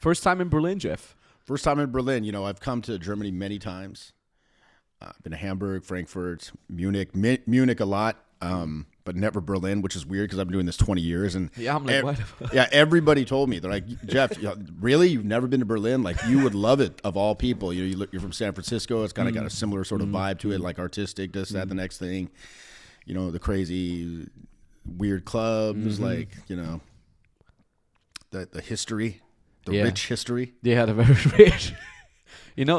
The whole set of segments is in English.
First time in Berlin, Jeff. First time in Berlin. I've come to Germany many times. I've been to Hamburg, Frankfurt, Munich. Munich a lot, but never Berlin, which is weird because I've been doing this 20 years. And Yeah, I'm like, what? yeah, everybody told me. They're like, Jeff, really? You've never been to Berlin? Like, you would love it of all people. You're from San Francisco. It's kind of got a similar sort of vibe to it, like artistic, this, that, the next thing. The crazy, weird clubs, like, the history, the rich history. They had a very rich.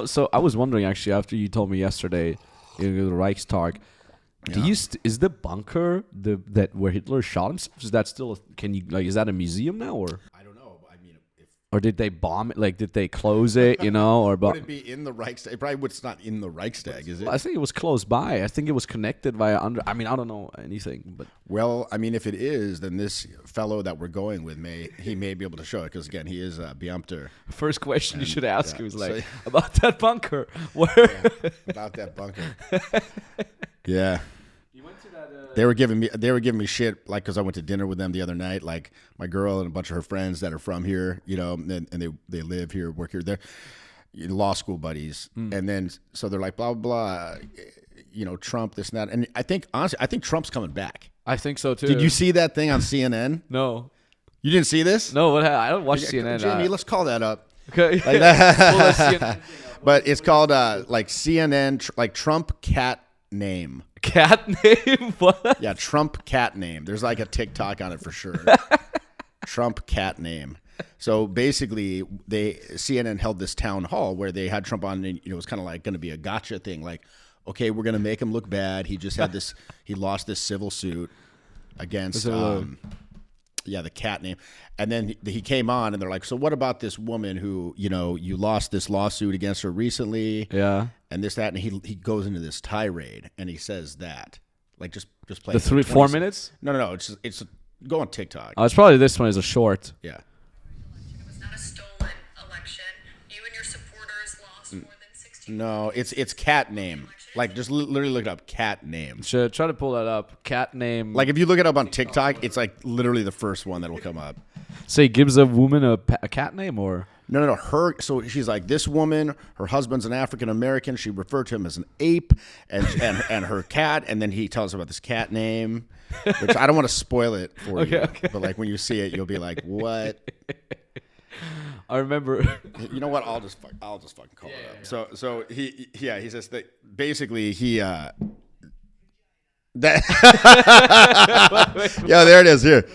So I was wondering actually after you told me yesterday in the Reichstag, is the bunker that where Hitler shot himself? Is that still? Is that a museum now or? I don't know. I mean, or did they bomb it? Like, did they close it? Or would it be in the Reichstag? It probably it's not in the Reichstag, is it? I think it was close by. I think it was connected via under. I mean, I don't know anything, but well, I mean, if it is, then this fellow that we're going with may be able to show it because again, he is Beamter. First question you should ask was like about that bunker. Where about that bunker? Yeah. They were giving me shit like because I went to dinner with them the other night. Like my girl and a bunch of her friends that are from here, and they live here, work here. They're law school buddies, and then so they're like blah blah blah, Trump this and that. And I think honestly, Trump's coming back. I think so too. Did you see that thing on CNN? No, you didn't see this? No, I don't watch CNN. Jimmy, let's call that up. Okay, like that. But it's called like CNN, like Trump cat name. Cat name? What? Yeah, Trump cat name. There's like a TikTok on it for sure. Trump cat name. So basically, CNN held this town hall where they had Trump on, and it was kind of like going to be a gotcha thing. Like, okay, we're going to make him look bad. He just had this. He lost this civil suit against the cat name, and then he came on, and they're like, so what about this woman who you lost this lawsuit against her recently? Yeah. And this, that, and he goes into this tirade, and he says that, like, just play the 3-4 minutes. No, it's go on TikTok. Oh, it's probably this one is a short. Yeah. It was not a stolen election. You and your supporters lost more than 16. No, it's cat name. Like, just literally look it up. Cat name. Should try to pull that up. Cat name. Like, if you look it up on TikTok, it's like literally the first one that'll come up. So he gives a woman a cat name, or no. So she's like, this woman, her husband's an African American. She referred to him as an ape, and her cat, and then he tells her about this cat name, which I don't want to spoil it for you. Okay. But like when you see it, you'll be like, what? I remember. You know what? I'll just fucking call it up. Yeah. So he says that basically he that yeah, there it is here.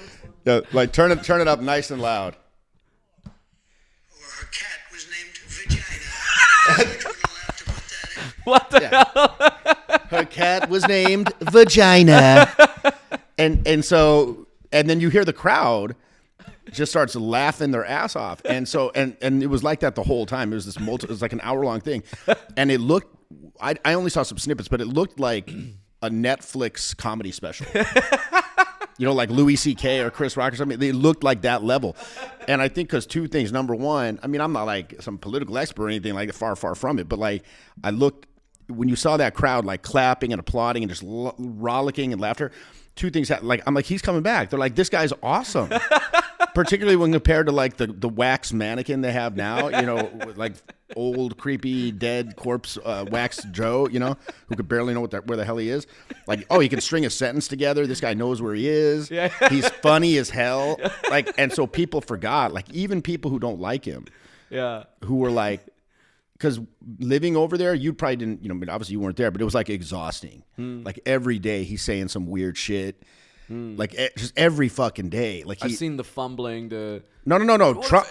Yeah, like turn it up nice and loud. Her cat was named Vagina. What the hell? Her cat was named Vagina. And then you hear the crowd just starts laughing their ass off. And so and it was like that the whole time. It was it was like an hour-long thing. And it looked I only saw some snippets, but it looked like a Netflix comedy special. Like Louis C.K. or Chris Rock or something. They looked like that level. And I think because two things. Number one, I mean, I'm not like some political expert or anything like that, far, far from it. But like when you saw that crowd like clapping and applauding and just rollicking and laughter, two things. I'm like, he's coming back. They're like, this guy's awesome. Particularly when compared to like the wax mannequin they have now, with like old creepy dead corpse wax Joe, who could barely know where the hell he is. Like, oh, he can string a sentence together. This guy knows where he is. Yeah. He's funny as hell. Like, and so people forgot, like even people who don't like him, who were like, because living over there, you probably didn't, obviously you weren't there, but it was like exhausting. Like every day he's saying some weird shit. Like just every fucking day. Like I've seen the fumbling. No. Trump.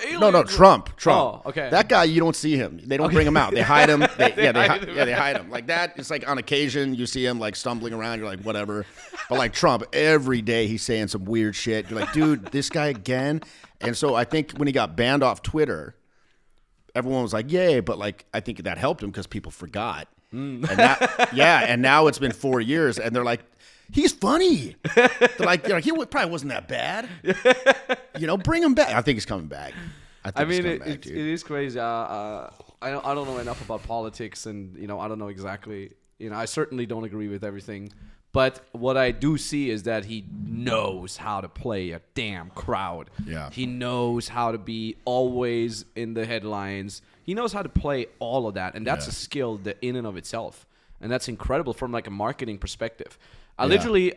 Oh, okay. That guy, you don't see him. They don't bring him out. They hide him. They hide him. Like that. It's like on occasion you see him like stumbling around. You're like whatever. But like Trump, every day he's saying some weird shit. You're like, dude, this guy again. And so I think when he got banned off Twitter, everyone was like, yay. But like I think that helped him because people forgot. And now it's been 4 years, and they're like, he's funny. They're like, he probably wasn't that bad. Bring him back. I think he's coming back. I mean, it is crazy. I don't know enough about politics, and I don't know exactly. I certainly don't agree with everything, But what I do see is that he knows how to play a damn crowd. Yeah. He knows how to be always in the headlines. He knows how to play all of that, and that's a skill that in and of itself. And that's incredible from like a marketing perspective. I literally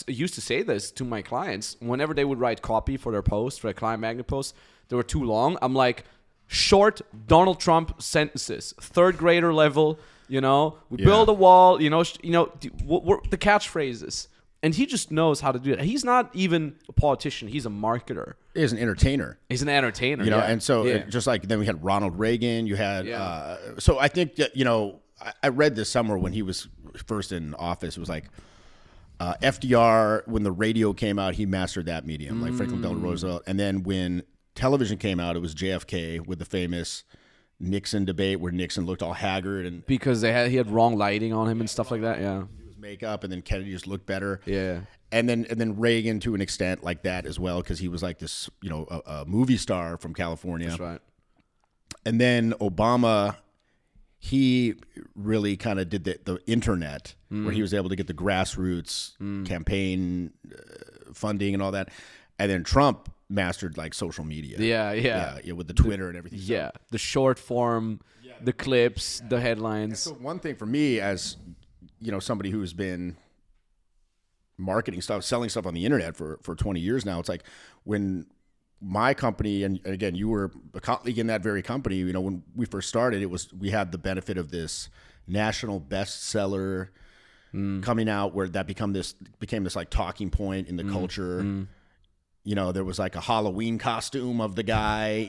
used to say this to my clients whenever they would write copy for their post, for a client magnet post. They were too long. I'm like, short Donald Trump sentences, third grader level. We build a wall. The catchphrases, and he just knows how to do that. He's not even a politician; he's a marketer. He's an entertainer. He's an entertainer. And so just like then we had Ronald Reagan. You had so I think that I read this somewhere when he was first in office. It was like FDR, when the radio came out, he mastered that medium, like Franklin Delano Roosevelt. And then when television came out, it was JFK with the famous Nixon debate where Nixon looked all haggard and because he had wrong lighting on him and stuff like that. Yeah, do his makeup, and then Kennedy just looked better. Yeah, and then Reagan to an extent like that as well, because he was like this, a movie star from California. That's right. And then Obama, he really kind of did the internet, where he was able to get the grassroots campaign funding and all that. And then Trump mastered like social media. Yeah, with the Twitter and everything. Yeah, the short form, the clips, the headlines. So one thing for me, as somebody who's been marketing stuff, selling stuff on the internet for 20 years now, it's like when my company, and again, you were a colleague in that very company, when we first started, we had the benefit of this national bestseller coming out, where that became this like talking point in the culture. There was like a Halloween costume of the guy,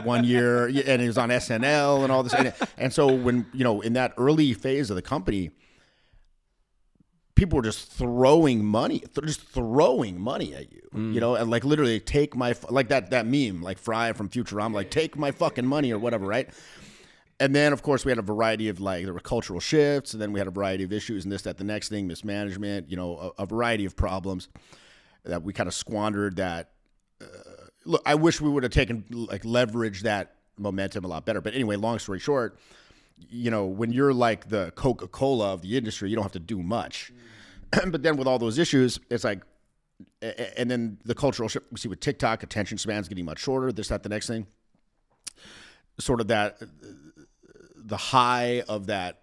1 year, and he was on SNL and all this. And so when, in that early phase of the company, people were just throwing money at you, and like literally take my, like that meme, like Fry from Futurama, like take my fucking money or whatever, right? And then, of course, we had a variety of there were cultural shifts, and then we had a variety of issues and this, that, the next thing, mismanagement, a variety of problems that we kind of squandered that. Look, I wish we would have leveraged that momentum a lot better. But anyway, long story short, when you're like the Coca-Cola of the industry, you don't have to do much. But then with all those issues, it's like, and then the cultural shift we see with TikTok, attention spans getting much shorter, this, that, the next thing. Sort of that, the high of that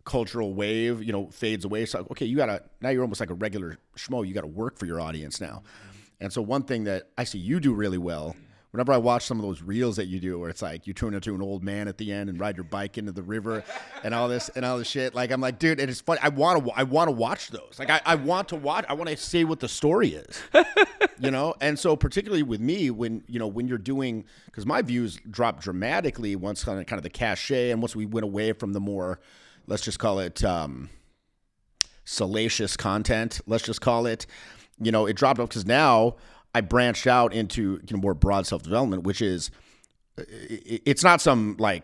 cultural wave, fades away. So, okay, now you're almost like a regular schmo. You got to work for your audience now. And so one thing that I see you do really well, whenever I watch some of those reels that you do, where it's like you turn into an old man at the end and ride your bike into the river and all this shit. Like, I'm like, dude, and it's funny. I want to watch those. Like, I want to say what the story is, And so particularly with me, when you're doing, because my views dropped dramatically once kind of the cachet, and once we went away from the more, let's just call it salacious content. Let's just call it, it dropped off because now I branched out into more broad self-development, which is, it's not some like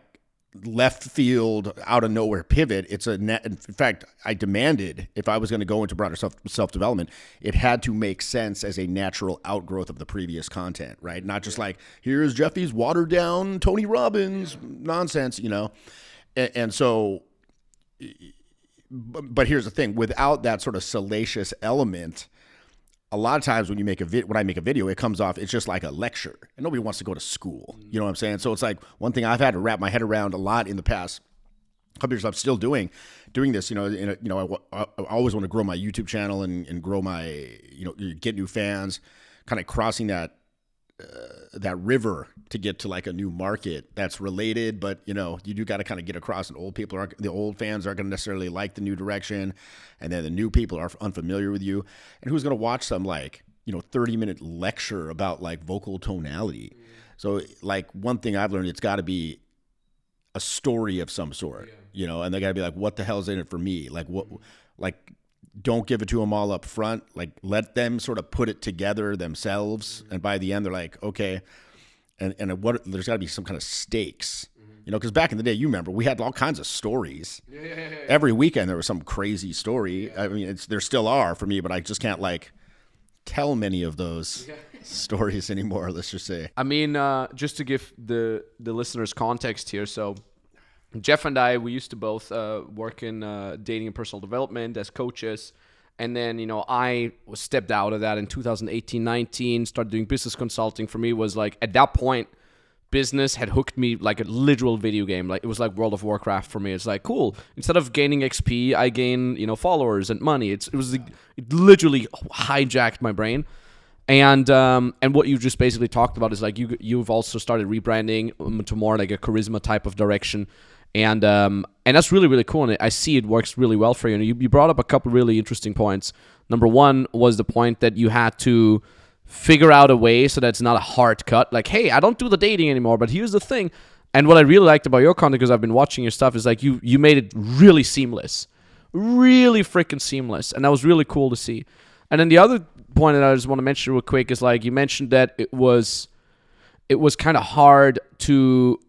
left field out of nowhere pivot. It's in fact, I demanded if I was going to go into broader self-development, it had to make sense as a natural outgrowth of the previous content, right? Not just like, here's Jeffy's watered down Tony Robbins nonsense, and so. But here's the thing: without that sort of salacious element, a lot of times when I make a video, it comes off, it's just like a lecture, and nobody wants to go to school. You know what I'm saying? So it's like one thing I've had to wrap my head around a lot in the past couple years. I'm still doing this. I always want to grow my YouTube channel and grow my, get new fans, kind of crossing that river to get to like a new market that's related, but you do got to kind of get across, and the old fans aren't going to necessarily like the new direction, and then the new people are unfamiliar with you, and who's going to watch some 30-minute lecture about like vocal tonality. So like one thing I've learned, it's got to be a story of some sort, and they got to be like, what the hell's in it for me? Like what, like don't give it to them all up front. Like let them sort of put it together themselves. And by the end, they're like, okay. And there's got to be some kind of stakes, because back in the day, you remember, we had all kinds of stories. Every weekend there was some crazy story. I mean, there still are for me, but I just can't tell many of those stories anymore. Let's just say. I mean, just to give the listeners context here. So Jeff and I, we used to both work in dating and personal development as coaches. And then, I stepped out of that in 2018, 19, started doing business consulting. For me, was like, at that point, business had hooked me like a literal video game. Like, it was like World of Warcraft for me. It's like, cool. Instead of gaining XP, I gain, followers and money. It literally hijacked my brain. And what you just basically talked about is like you've also started rebranding to more like a charisma type of direction. And that's really, really cool. And I see it works really well for you. And you brought up a couple really interesting points. Number one was the point that you had to figure out a way so that it's not a hard cut. Like, hey, I don't do the dating anymore, but here's the thing. And what I really liked about your content, because I've been watching your stuff, is like you made it really seamless. Really freaking seamless. And that was really cool to see. And then the other point that I just want to mention real quick is like you mentioned that it was kind of hard to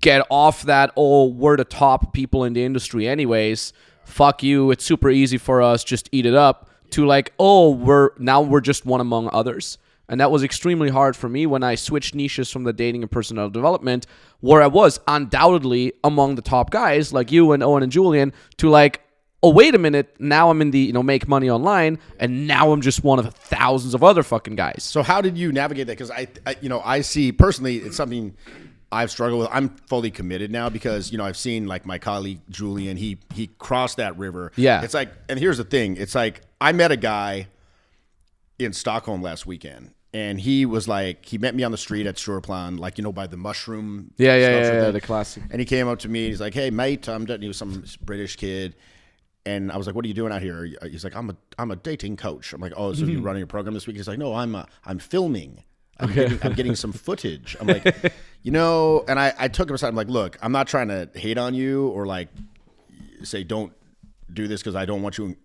get off that, oh, we're the top people in the industry anyways, fuck you, it's super easy for us, just eat it up, to like, oh, we're just one among others. And that was extremely hard for me when I switched niches from the dating and personal development, where I was undoubtedly among the top guys like you and Owen and Julian, to like, oh, wait a minute, now I'm in the, make money online, and now I'm just one of thousands of other fucking guys. So how did you navigate that? Because I see personally, it's something I've struggled with. I'm fully committed now because, I've seen like my colleague Julian, he crossed that river. Yeah. It's like, and here's the thing. It's like, I met a guy in Stockholm last weekend, and he was like, he met me on the street at Stureplan, like, by the mushroom. Yeah, the classic. And he came up to me, he's like, hey, mate, he was some British kid. And I was like, what are you doing out here? He's like, I'm a dating coach. I'm like, oh, so you're running a program this week? He's like, no, I'm filming. I'm getting some footage. I'm like, and I took him aside. I'm like, look, I'm not trying to hate on you or like say don't do this because I don't want you,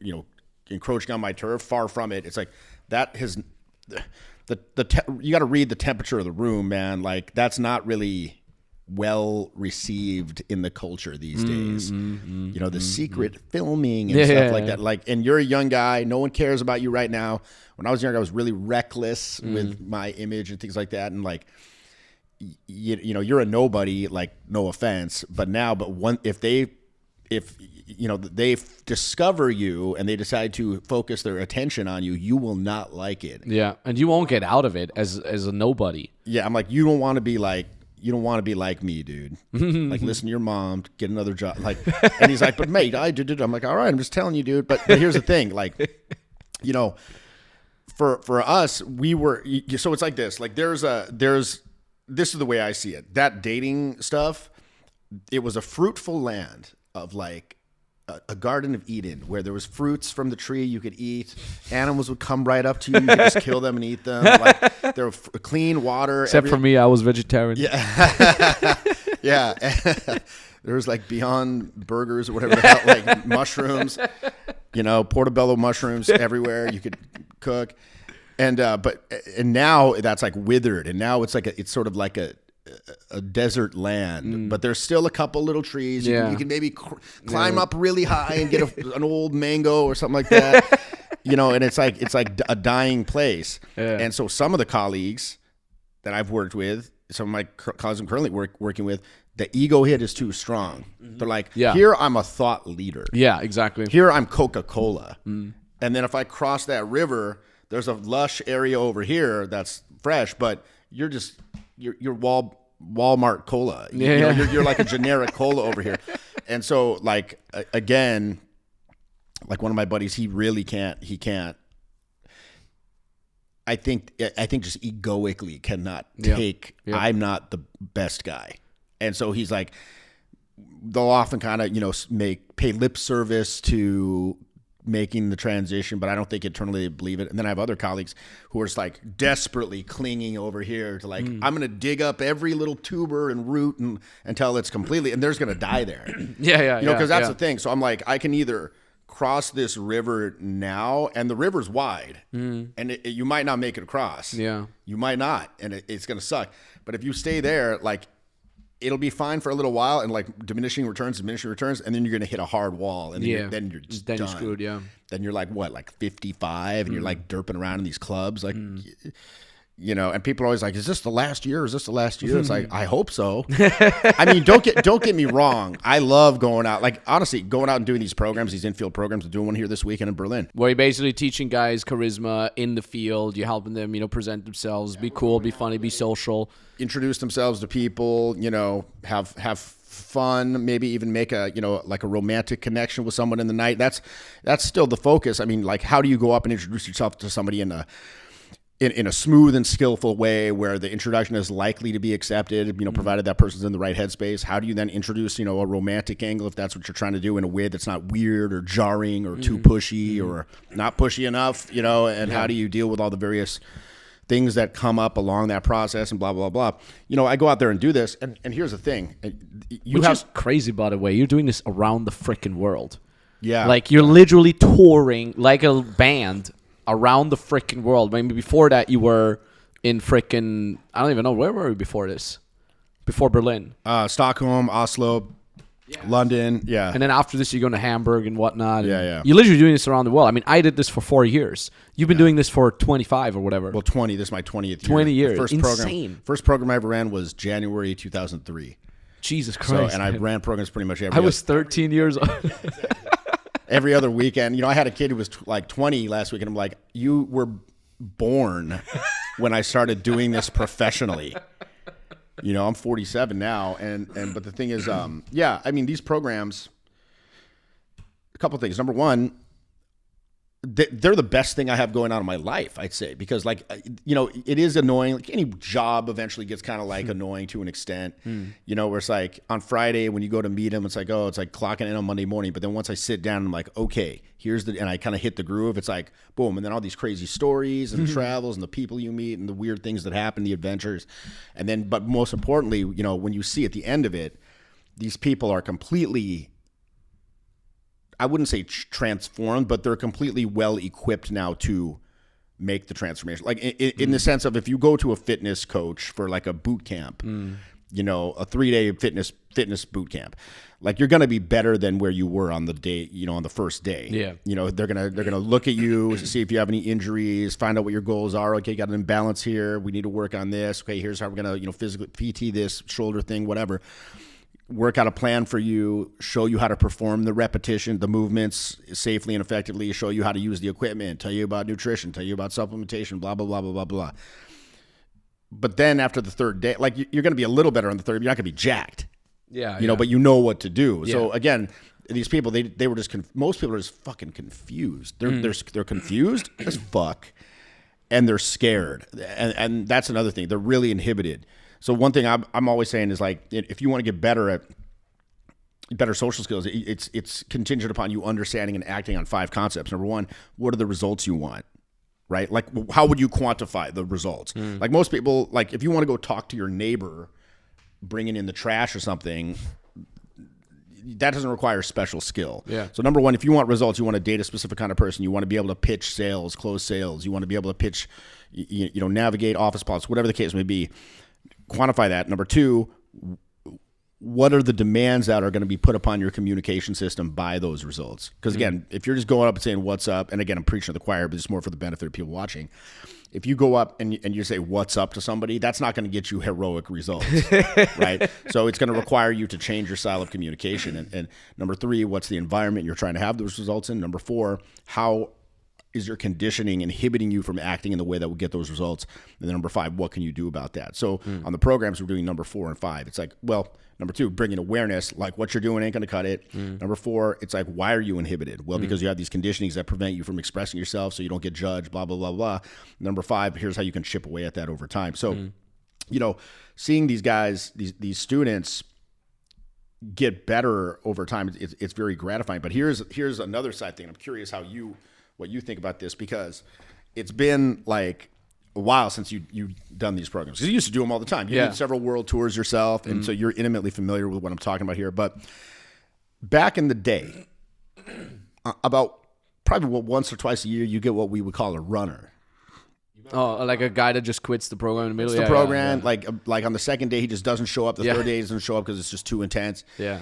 encroaching on my turf. Far from it. It's like that has you got to read the temperature of the room, man. Like that's not really well received in the culture these days. The secret filming and stuff like that. Like, and you're a young guy. No one cares about you right now. When I was younger, I was really reckless with my image and things like that. And like, you're a nobody, like no offense, but if they discover you and they decide to focus their attention on you, you will not like it. Yeah. And you won't get out of it as a nobody. Yeah. I'm like, you don't want to be like me, dude. Like, listen to your mom, get another job. Like, and he's like, but mate, I did it. I'm like, all right, I'm just telling you, dude. But here's the thing, like, for us, we were, so it's like this, like this is the way I see it. That dating stuff, it was a fruitful land of like a Garden of Eden where there was fruits from the tree you could eat. Animals would come right up to you. You could just kill them and eat them. Like there was clean water. Except for me, I was vegetarian. Yeah. Yeah. There was like Beyond Burgers or whatever the hell, like mushrooms, portobello mushrooms everywhere you could cook. And now that's like withered. And now it's sort of like a desert land, but there's still a couple little trees. You can maybe climb up really high and get an old mango or something like that. And it's like a dying place. Yeah. And so some of the colleagues that I've worked with, some of my colleagues I'm currently working with, the ego hit is too strong. They're like, here I'm a thought leader. Yeah, exactly. Here I'm Coca-Cola. And then if I cross that river, there's a lush area over here that's fresh, but you're Walmart cola. You're like a generic cola over here. And so like, again, like one of my buddies, he can't, I think just egoically cannot take, I'm not the best guy. And so he's like, they'll often kind of, pay lip service to making the transition, but I don't think internally they believe it. And then I have other colleagues who are just like desperately clinging over here to like, I'm going to dig up every little tuber and root until it's completely, and they're just going to die there. Because that's the thing. So I'm like, I can either cross this river now, and the river's wide, and you might not make it across. Yeah. You might not, and it's going to suck. But if you stay there, like, it'll be fine for a little while, and like diminishing returns, and then you're going to hit a hard wall, and then you're just done. You're screwed. Yeah. Then you're like 55, and you're like derping around in these clubs, like, And people are always like, is this the last year? Is this the last year? It's like, I hope so. I mean, don't get me wrong. I love going out. Like, honestly, going out and doing these programs, these infield programs. I'm doing one here this weekend in Berlin. Where you're basically teaching guys charisma in the field. You're helping them, present themselves, be cool, be funny, be social. Introduce themselves to people, have fun, maybe even make a romantic connection with someone in the night. That's still the focus. I mean, like, how do you go up and introduce yourself to somebody in a smooth and skillful way where the introduction is likely to be accepted, provided that person's in the right headspace? How do you then introduce, a romantic angle if that's what you're trying to do in a way that's not weird or jarring or too pushy or not pushy enough, and how do you deal with all the various things that come up along that process and blah, blah, blah. I go out there and do this, and here's the thing. Which is crazy, by the way. You're doing this around the freaking world. Yeah. Like, you're literally touring like a band around the freaking world. Maybe before that, you were in freaking, I don't even know, where were we before this? Before Berlin. Stockholm, Oslo, London, yeah. And then after this, you're going to Hamburg and whatnot. Yeah. You're literally doing this around the world. I mean, I did this for 4 years. You've been doing this for 25 or whatever. Well, 20. This is my 20th year. 20 years. The first program I ever ran was January 2003. Jesus Christ. And I ran programs pretty much every I was 13 years old. every other weekend. I had a kid who was like 20 last week, and I'm like, you were born when I started doing this professionally. I'm 47 now, but the thing is, I mean, these programs, a couple of things. Number one, they're the best thing I have going on in my life, I'd say, because it is annoying. Like, any job eventually gets kind of like annoying to an extent, where it's like on Friday when you go to meet them, it's like clocking in on Monday morning. But then once I sit down, I'm like, okay, and I kind of hit the groove. It's like, boom. And then all these crazy stories and the travels and the people you meet and the weird things that happen, the adventures. And then, but most importantly, when you see at the end of it, these people are completely, I wouldn't say transformed, but they're completely well equipped now to make the transformation. Like in the sense of, if you go to a fitness coach for like a boot camp, a 3-day fitness boot camp, like, you're going to be better than where you were on the day, on the first day. Yeah. They're going to look at you to see if you have any injuries, find out what your goals are. Okay, got an imbalance here. We need to work on this. Okay, here's how we're going to, physically PT this shoulder thing, whatever. Work out a plan for you, show you how to perform the repetition, the movements safely and effectively, show you how to use the equipment, tell you about nutrition, tell you about supplementation, blah, blah, blah, blah, blah, blah. But then after the third day, like, you're going to be a little better on the third. You're not going to be jacked. Yeah. But you know what to do. Yeah. So again, these people, they were just, most people are just fucking confused. They're confused as fuck, and they're scared. And that's another thing. They're really inhibited. So one thing I'm always saying is, like, if you want to get better at better social skills, it's contingent upon you understanding and acting on 5 concepts. Number one, what are the results you want? Right? Like, how would you quantify the results? Like, most people, like, if you want to go talk to your neighbor bringing in the trash or something, that doesn't require special skill. Yeah. So number one, if you want results, you want a data specific kind of person. You want to be able to pitch sales, close sales. You want to be able to pitch, navigate office politics, whatever the case may be. Quantify that. Number two, what are the demands that are going to be put upon your communication system by those results? Because again, if you're just going up and saying what's up, and again, I'm preaching to the choir, but it's more for the benefit of people watching. If you go up and you say what's up to somebody, that's not going to get you heroic results, right? So it's going to require you to change your style of communication. And number three, what's the environment you're trying to have those results in? Number four, how is your conditioning inhibiting you from acting in the way that will get those results? And then number five, what can you do about that? So on the programs, we're doing number 4 and 5. It's like, well, number 2, bringing awareness, like what you're doing ain't going to cut it. Number 4, it's like, why are you inhibited? Well, because you have these conditionings that prevent you from expressing yourself so you don't get judged, blah, blah, blah, blah. Number 5, here's how you can chip away at that over time. So, seeing these guys, these students get better over time, it's very gratifying. But here's another side thing. I'm curious what you think about this, because it's been like a while since you've done these programs. Because you used to do them all the time. You did several world tours yourself, and so you're intimately familiar with what I'm talking about here. But back in the day, about probably once or twice a year, you get what we would call a runner. Oh, like a guy that just quits the program in the middle of the program. Yeah. Like on the second day, he just doesn't show up. The third day, he doesn't show up because it's just too intense. Yeah.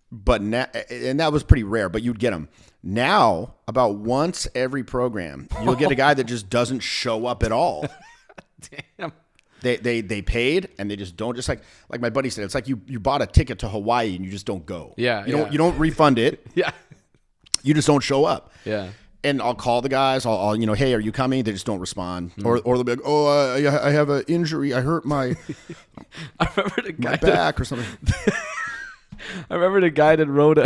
But and that was pretty rare, but you'd get them. Now, about once every program, you'll get a guy that just doesn't show up at all. Damn. They paid and they just don't, just like my buddy said, it's like you bought a ticket to Hawaii and you just don't go. Yeah, you don't refund it. Yeah. You just don't show up. Yeah. And I'll call the guys. I'll hey, are you coming? They just don't respond. Or they'll be like, oh, I have an injury. I hurt my I remember the guy my back or something. I remember the guy that wrote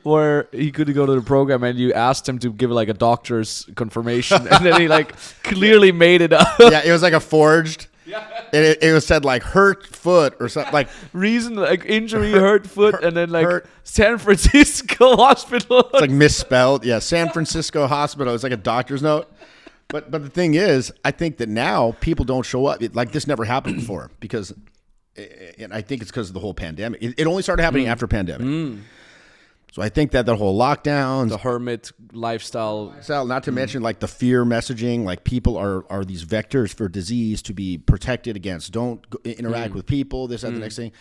where he couldn't go to the program, and you asked him to give like a doctor's confirmation, and then he like clearly made it up. Yeah, it was like a forged. Yeah. It was said like hurt foot or something like reason like injury, hurt foot, and then like hurt. San Francisco hospital. It's like misspelled. Yeah, San Francisco hospital. It's like a doctor's note. But the thing is, I think that now people don't show up. Like this never happened before because, and I think it's because of the whole pandemic. It only started happening after pandemic. So I think that the whole lockdowns, the hermit lifestyle, not to mention like the fear messaging, like people are these vectors for disease to be protected against. Don't interact with people. This, that, the next thing.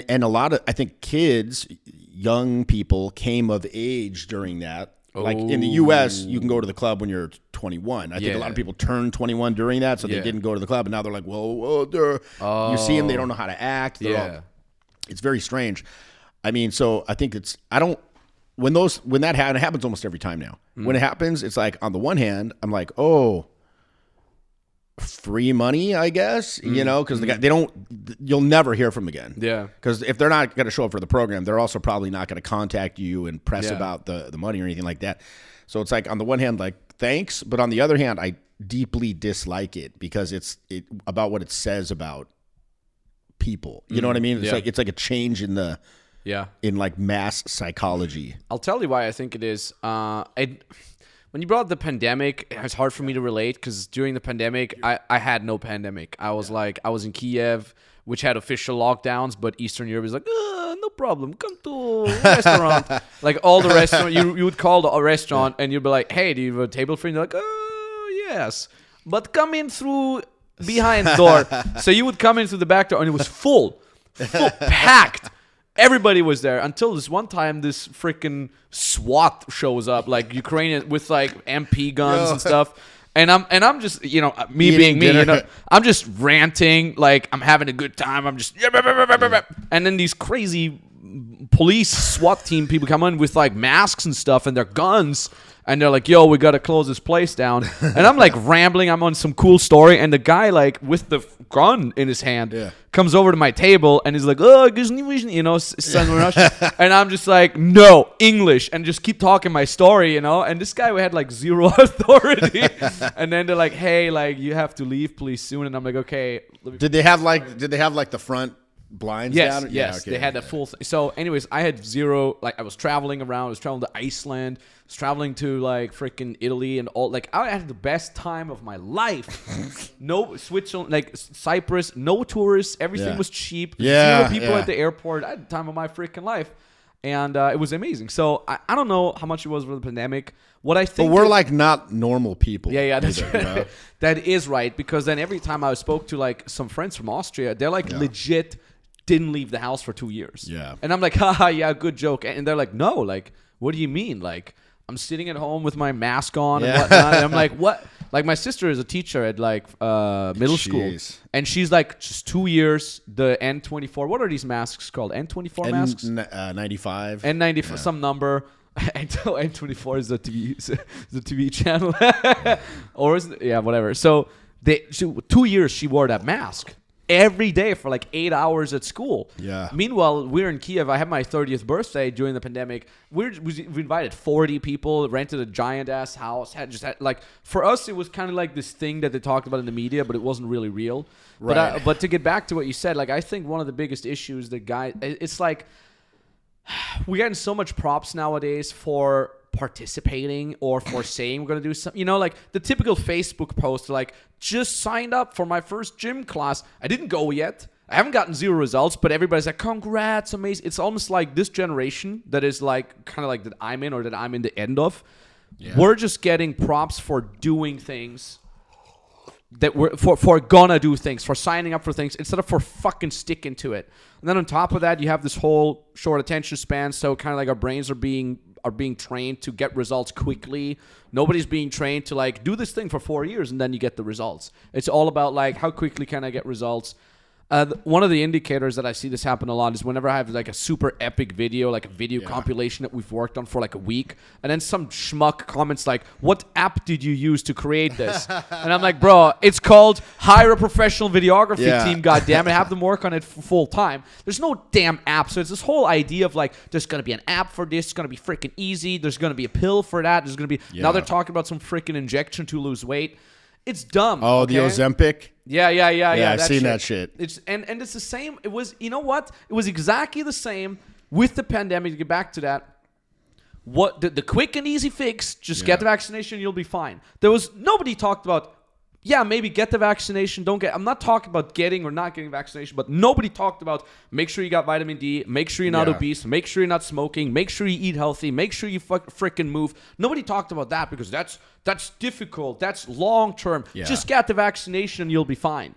And a lot of, I think, kids, young people came of age during that. Like in the U.S., you can go to the club when you're 21. I think a lot of people turned 21 during that, so they didn't go to the club. And now they're like, well, you see them, they don't know how to act. It's very strange. I mean, so I think when that happens, it happens almost every time now. When it happens, it's like, on the one hand, I'm like, oh, free money, I guess, because you'll never hear from them again. Yeah. Because if they're not going to show up for the program, they're also probably not going to contact you and press about the money or anything like that. So it's like, on the one hand, like, thanks. But on the other hand, I deeply dislike it because it's about what it says about people. You know what I mean? It's like a change in the... Yeah. In like mass psychology. I'll tell you why I think it is. When you brought up the pandemic, it's hard for me to relate because during the pandemic, I had no pandemic. I was in Kiev, which had official lockdowns, but Eastern Europe is like, no problem, come to a restaurant. Like all the restaurant, you would call a restaurant and you'd be like, hey, do you have a table for you? And they're like, oh, yes, but come in through behind the door. So you would come in through the back door and it was full, packed. Everybody was there until this one time this freaking SWAT shows up, like Ukrainian with like MP guns and stuff. And I'm just, me being me, I'm just ranting, like I'm having a good time. I'm just, and then these crazy police SWAT team people come in with like masks and stuff and their guns. And they're like, yo, we got to close this place down. And I'm like rambling. I'm on some cool story. And the guy like with the gun in his hand comes over to my table and he's like, oh, and I'm just like, no, English. And just keep talking my story, And this guy had like zero authority. And then they're like, hey, like you have to leave please soon. And I'm like, okay. Did they have like the front blinds down? Yes, okay. They had that full thing. So anyways, I had zero, like I was traveling around. I was traveling to Iceland. I was traveling to like freaking Italy and all. Like I had the best time of my life. No Switzerland, like Cyprus, no tourists. Everything was cheap. Zero people at the airport. I had the time of my freaking life. And it was amazing. So I don't know how much it was for the pandemic. What I think, but we're like not normal people. Yeah, that's right. That is right. Because then every time I spoke to like some friends from Austria, they're like legit didn't leave the house for 2 years. Yeah. And I'm like, haha, yeah, good joke. And they're like, no, like, what do you mean? Like, I'm sitting at home with my mask on and whatnot. And I'm like, what? Like, my sister is a teacher at like middle school. And she's like, just 2 years, the N24. What are these masks called? N24 masks? N95. N95, some number. N24 is the TV channel. Or is it? Whatever. So 2 years she wore that mask. Every day for like 8 hours at school. Yeah. Meanwhile, we're in Kiev. I had my 30th birthday during the pandemic. We invited 40 people, rented a giant ass house. Had like for us, it was kind of like this thing that they talked about in the media, but it wasn't really real. Right. But to get back to what you said, like I think one of the biggest issues it's like we're getting so much props nowadays for participating or for saying we're going to do something, like the typical Facebook post, like just signed up for my first gym class. I didn't go yet. I haven't gotten 0 results, but everybody's like, congrats, amazing. It's almost like this generation that is like kind of like that I'm in or that I'm in the end of. Yeah. We're just getting props for doing things that we're for gonna do things, for signing up for things instead of for fucking sticking to it. And then on top of that, you have this whole short attention span. So kind of like our brains are being are being trained to get results quickly. Nobody's being trained to like do this thing for 4 years and then you get the results. It's all about like how quickly can I get results. One of the indicators that I see this happen a lot is whenever I have like a super epic video, like a video compilation that we've worked on for like a week, and then some schmuck comments like, "What app did you use to create this?" And I'm like, "Bro, it's called hire a professional videography team. Goddamn it, have them work on it full time." There's no damn app. So it's this whole idea of like, there's gonna be an app for this. It's gonna be freaking easy. There's gonna be a pill for that. There's gonna be now they're talking about some freaking injection to lose weight. It's dumb. Oh, okay? the Ozempic. Yeah. I've seen that shit. It's and it's the same. It was, you know what? It was exactly the same with the pandemic. To get back to that, what the quick and easy fix? Just get the vaccination, you'll be fine. There was nobody talked about. Yeah, maybe get the vaccination. Don't get. I'm not talking about getting or not getting vaccination, but nobody talked about make sure you got vitamin D, make sure you're not obese, make sure you're not smoking, make sure you eat healthy, make sure you freaking move. Nobody talked about that because that's difficult. That's long term. Yeah. Just get the vaccination and you'll be fine.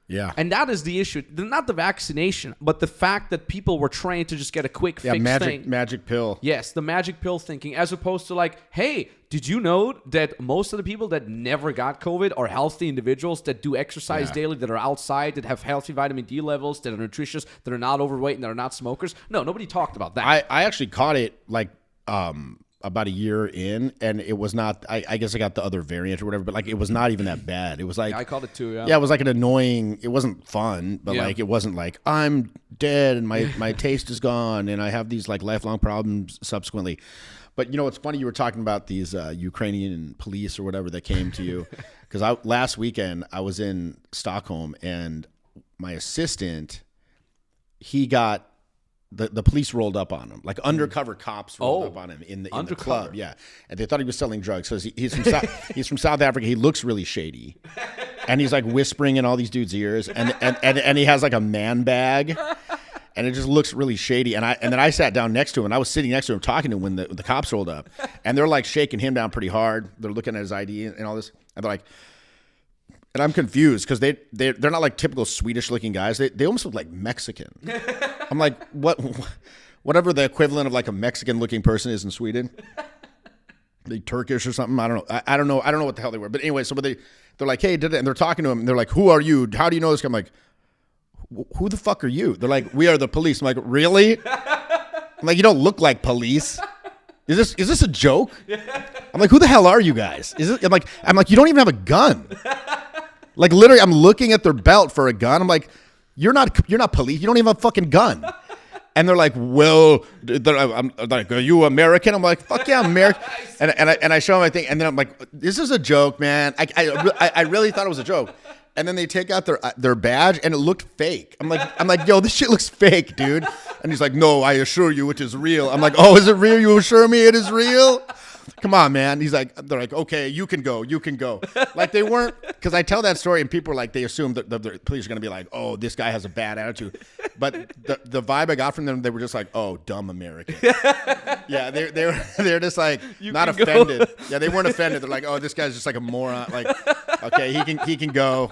Yeah. And that is the issue. Not the vaccination, but the fact that people were trained to just get a quick fix thing. Magic pill. Yes, the magic pill thinking, as opposed to like, hey, did you know that most of the people that never got COVID are healthy individuals that do exercise daily, that are outside, that have healthy vitamin D levels, that are nutritious, that are not overweight, and that are not smokers? No, nobody talked about that. I actually caught it like about a year in, and it was not. I guess I got the other variant or whatever, but like it was not even that bad. It was like I called it too. Yeah, it was like an annoying. It wasn't fun, but like it wasn't like I'm dead and my taste is gone and I have these like lifelong problems subsequently. But you know, it's funny you were talking about these Ukrainian police or whatever that came to you, because last weekend I was in Stockholm and my assistant, he got. The police rolled up on him, like undercover cops rolled up on him in the club. Yeah, and they thought he was selling drugs. So he's from South Africa. He looks really shady, and he's like whispering in all these dudes' ears, and he has like a man bag, and it just looks really shady. And then I sat down next to him, and I was sitting next to him talking to him when the cops rolled up, and they're like shaking him down pretty hard. They're looking at his ID and all this, and they're like. And I'm confused because they're not like typical Swedish looking guys. They almost look like Mexican. I'm like, whatever the equivalent of like a Mexican looking person is in Sweden. They Turkish or something. I don't know. I don't know what the hell they were. But anyway, so they're like, hey, and they're talking to him. And they're like, who are you? How do you know this? I'm like, who the fuck are you? They're like, we are the police. I'm like, really? I'm like, you don't look like police. Is this a joke? I'm like, who the hell are you guys? I'm like, you don't even have a gun. Like literally, I'm looking at their belt for a gun. I'm like, you're not police. You don't even have a fucking gun. And they're like, well, I'm like, are you American? I'm like, fuck yeah, I'm American. And I show them my thing, and then I'm like, this is a joke, man. I really thought it was a joke. And then they take out their badge, and it looked fake. I'm like, yo, this shit looks fake, dude. And he's like, no, I assure you it is real. I'm like, oh, is it real? You assure me it is real? Come on, man. They're like, okay, you can go. Like they weren't, because I tell that story and people are like, they assume that the police are going to be like, oh, this guy has a bad attitude. But the vibe I got from them, they were just like, oh, dumb American. Yeah, they're just like not offended. Yeah, they weren't offended. They're like, oh, this guy's just like a moron. Like, okay, he can go.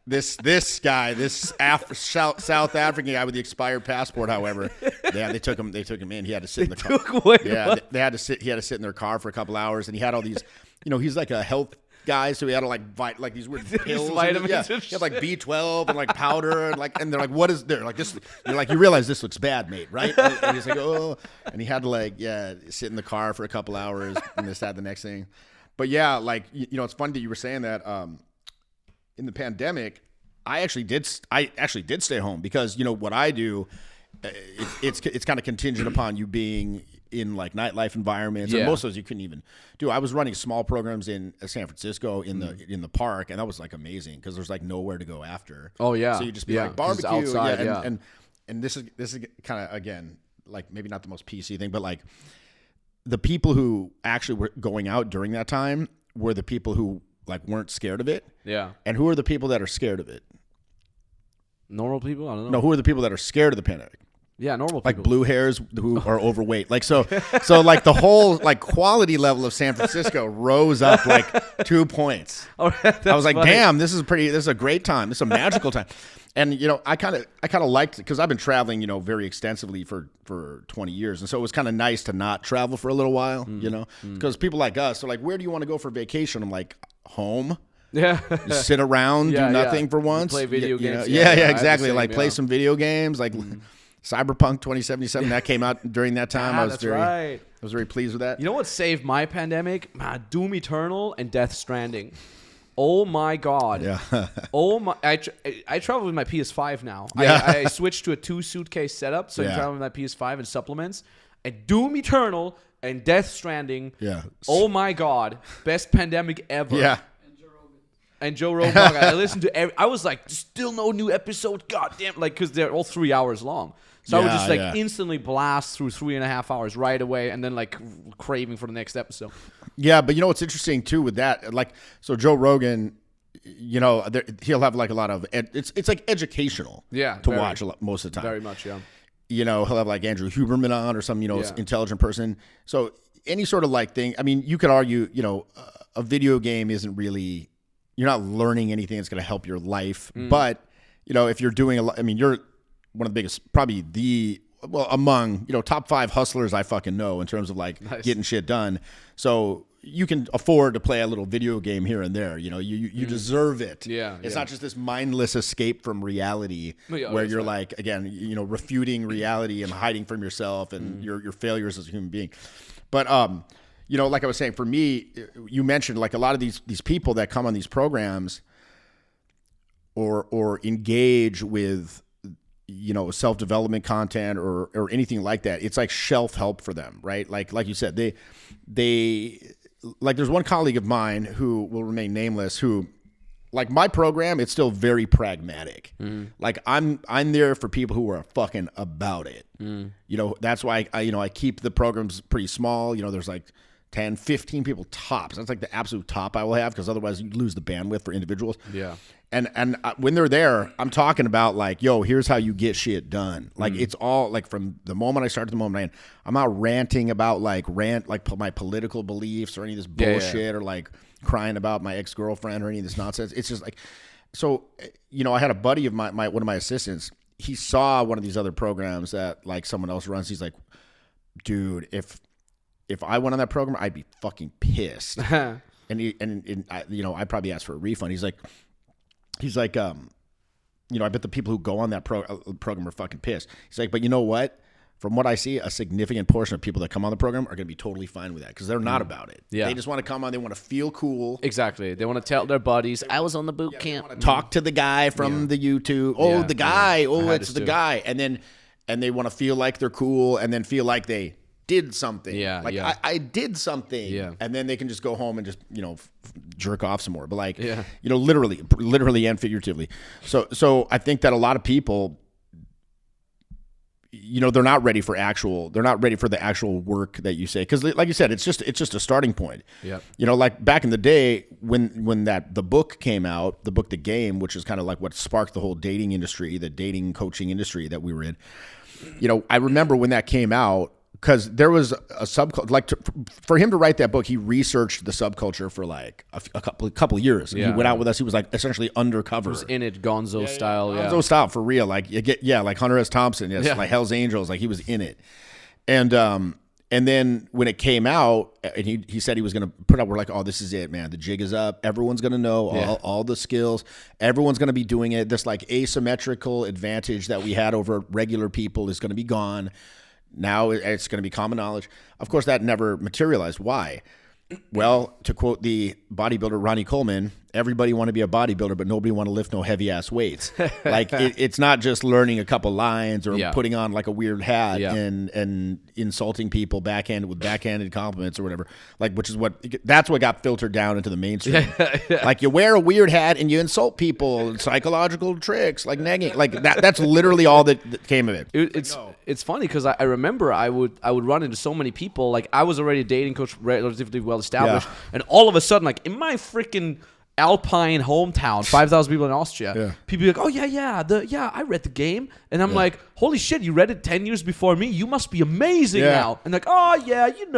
This guy, South African guy with the expired passport, however, they took him in. He had to sit in the car. They had to sit. He had to sit in their car for a couple hours, and he had all these. You know, he's like a health guy, so he had to like these weird pills. Vitamins. He had like B12 and like powder, and they're like, what is there? Like this. You're like, you realize this looks bad, mate, right? And he's like, oh, and he had to sit in the car for a couple hours, and this, that, the next thing. But yeah, like you know, it's funny that you were saying that. In the pandemic, I actually did stay home because, you know, what I do, it's kind of contingent upon you being in like nightlife environments, and most of those you couldn't even do. I was running small programs in San Francisco in the park, and that was like amazing because there's like nowhere to go after. Oh yeah, so you just be like barbecue outside, and this is kind of, again, like maybe not the most PC thing, but like the people who actually were going out during that time were the people who like weren't scared of it. Yeah. And who are the people that are scared of it? Normal people? I don't know. No, who are the people that are scared of the pandemic? Yeah, normal like people. blue hairs who are overweight. Like so like the whole like quality level of San Francisco rose up like 2 points. Oh, I was like, funny. damn, this is a great time. This is a magical time. And I kind of liked it because I've been traveling, very extensively for 20 years, and so it was kind of nice to not travel for a little while, because people like us are like, where do you want to go for vacation? I'm like, home. Yeah. Just sit around, Yeah, do nothing yeah. for once. Play video games. Yeah, I had the exactly. same, Like play yeah. some video games, like Cyberpunk 2077. That came out during that time. I was that's very, right. I was very pleased with that. You know what saved my pandemic? Doom Eternal and Death Stranding. Oh my God. Yeah. Oh my! I travel with my PS5 now. Yeah. I switched to a 2 suitcase setup, so I Yeah. travel with my PS5 and supplements. And Doom Eternal and Death Stranding. Yeah. Oh my God! Best pandemic ever. Yeah. And Joe Rogan. I listened to I was like, still no new episode. God damn! Like, because they're all 3 hours long. So I would Yeah, just like yeah. instantly blast through 3.5 hours right away, and then like craving for the next episode. Yeah, but what's interesting too with that, like, so Joe Rogan, he'll have like a lot of it's like educational, Yeah, to very. watch most of the time. Very much, yeah. He'll have like Andrew Huberman on or some Yeah. intelligent person. So any sort of like thing. I mean, you could argue, a video game isn't really, you're not learning anything that's going to help your life. But if you're doing a lot, I mean, you're one of the biggest, probably among top 5 hustlers I fucking know in terms of like Nice. getting shit done. So you can afford to play a little video game here and there. You deserve it. Yeah, It's yeah. not just this mindless escape from reality Yeah, where that's you're right. like, again, refuting reality and hiding from yourself and your failures as a human being. But like I was saying, for me, you mentioned like a lot of these people that come on these programs or engage with self-development content or anything like that. It's like shelf help for them, right? Like you said, they like, there's one colleague of mine who will remain nameless who, like, my program, it's still very pragmatic. Like I'm there for people who are fucking about it. That's why I keep the programs pretty small. There's like 10, 15 people tops. That's like the absolute top I will have, because otherwise you lose the bandwidth for individuals. Yeah. And when they're there, I'm talking about like, yo, here's how you get shit done. Like it's all like from the moment I start to the moment I end. I'm not ranting about like my political beliefs or any of this Yeah, yeah. bullshit or like crying about my ex-girlfriend or any of this nonsense. It's just like, so, I had a buddy of my one of my assistants. He saw one of these other programs that like someone else runs. He's like, dude, if I went on that program, I'd be fucking pissed. and I'd probably ask for a refund. He's like, I bet the people who go on that program are fucking pissed. He's like, but you know what? From what I see, a significant portion of people that come on the program are going to be totally fine with that, because they're not about it. Yeah. They just want to come on. They want to feel cool. Exactly. They want to tell their buddies, I was on the boot They camp. want to talk to the guy from the YouTube. Oh, Yeah, the guy. yeah. I Oh, had it's this the too. guy. And they want to feel like they're cool, and then feel like they did something. Yeah, like yeah. I did something. Yeah. And then they can just go home and just jerk off some more. But like, Yeah. literally and figuratively. So I think that a lot of people, they're not ready for the actual work that you say, because like you said, it's just a starting point. Yep. Like back in the day when the book came out, the book The Game, which is kind of like what sparked the whole dating industry, the dating coaching industry that we were in. I remember when that came out, because there was a subculture. Like for him to write that book, he researched the subculture for like a couple of years. And Yeah. he went out with us. He was like essentially undercover. In it, Gonzo style. Yeah. Gonzo style for real. Like like Hunter S. Thompson, yes, Yeah. like Hell's Angels, like he was in it. And then when it came out, and he said he was gonna put out, we're like, oh, this is it, man. The jig is up. Everyone's gonna know all the skills. Everyone's gonna be doing it. This like asymmetrical advantage that we had over regular people is gonna be gone. Now it's going to be common knowledge. Of course, that never materialized. Why? Well, to quote the bodybuilder Ronnie Coleman, everybody want to be a bodybuilder, but nobody want to lift no heavy ass weights. Like it's not just learning a couple lines or Yeah. putting on like a weird hat Yeah. and insulting people backhanded compliments or whatever. Like, that's what got filtered down into the mainstream. Like you wear a weird hat and you insult people, psychological tricks, like nagging, like that's literally all that came of it. It's funny because I remember I would run into so many people. Like I was already a dating coach, relatively well established, Yeah. and all of a sudden, like in my freaking Alpine hometown, 5,000 people in Austria. Yeah. People be like, oh yeah, I read the game, and I'm like, holy shit, you read it 10 years before me. You must be amazing now. And like, oh yeah, you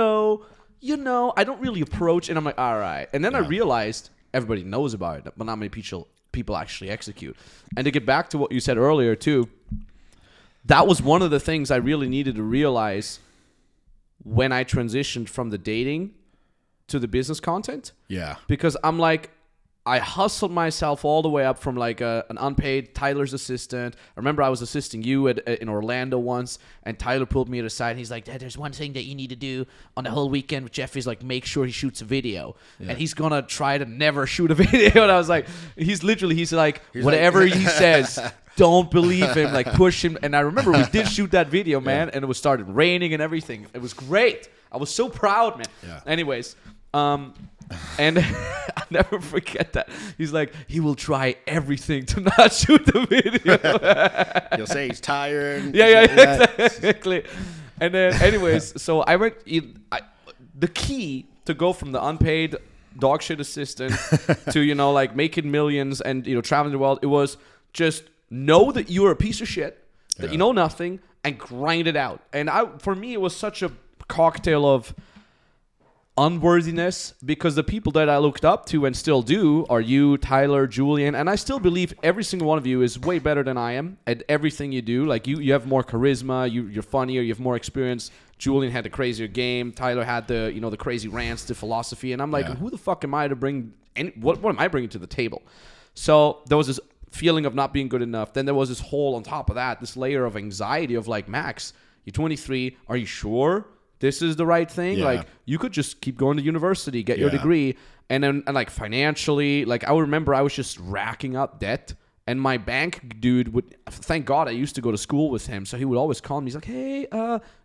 know, I don't really approach, and I'm like, all right. And then I realized everybody knows about it, but not many people actually execute. And to get back to what you said earlier too, that was one of the things I really needed to realize when I transitioned from the dating to the business content. Yeah. Because I'm like, I hustled myself all the way up from like an unpaid Tyler's assistant. I remember I was assisting you in Orlando once, and Tyler pulled me aside, and he's like, "Dad, there's one thing that you need to do on the whole weekend with Jeff is like make sure he shoots a video, and he's gonna try to never shoot a video." And I was like, he's like, whatever he says, don't believe him, like push him. And I remember we did shoot that video, man, and it was started raining and everything. It was great. I was so proud, man. Yeah. Anyways, and I'll never forget that. He's like, he will try everything to not shoot the video. You'll say he's tired. Yeah, exactly. And then, anyways, so I went. The key to go from the unpaid dog shit assistant to like making millions and traveling the world, it was just know that you're a piece of shit, that you know nothing, and grind it out. And for me, it was such a cocktail of unworthiness, because the people that I looked up to and still do are you, Tyler, Julian, and I still believe every single one of you is way better than I am at everything you do. Like you have more charisma, you're funnier, you have more experience. Julian had the crazier game, Tyler had the the crazy rants, the philosophy, and I'm like, who the fuck am I to bring? What am I bringing to the table? So there was this feeling of not being good enough. Then there was this whole on top of that, this layer of anxiety of like, Max, you're 23, are you sure this is the right thing? Like, you could just keep going to university, get your degree, and then like financially, like I remember I was just racking up debt, and my bank dude would, thank God I used to go to school with him, so he would always call me. He's like, hey,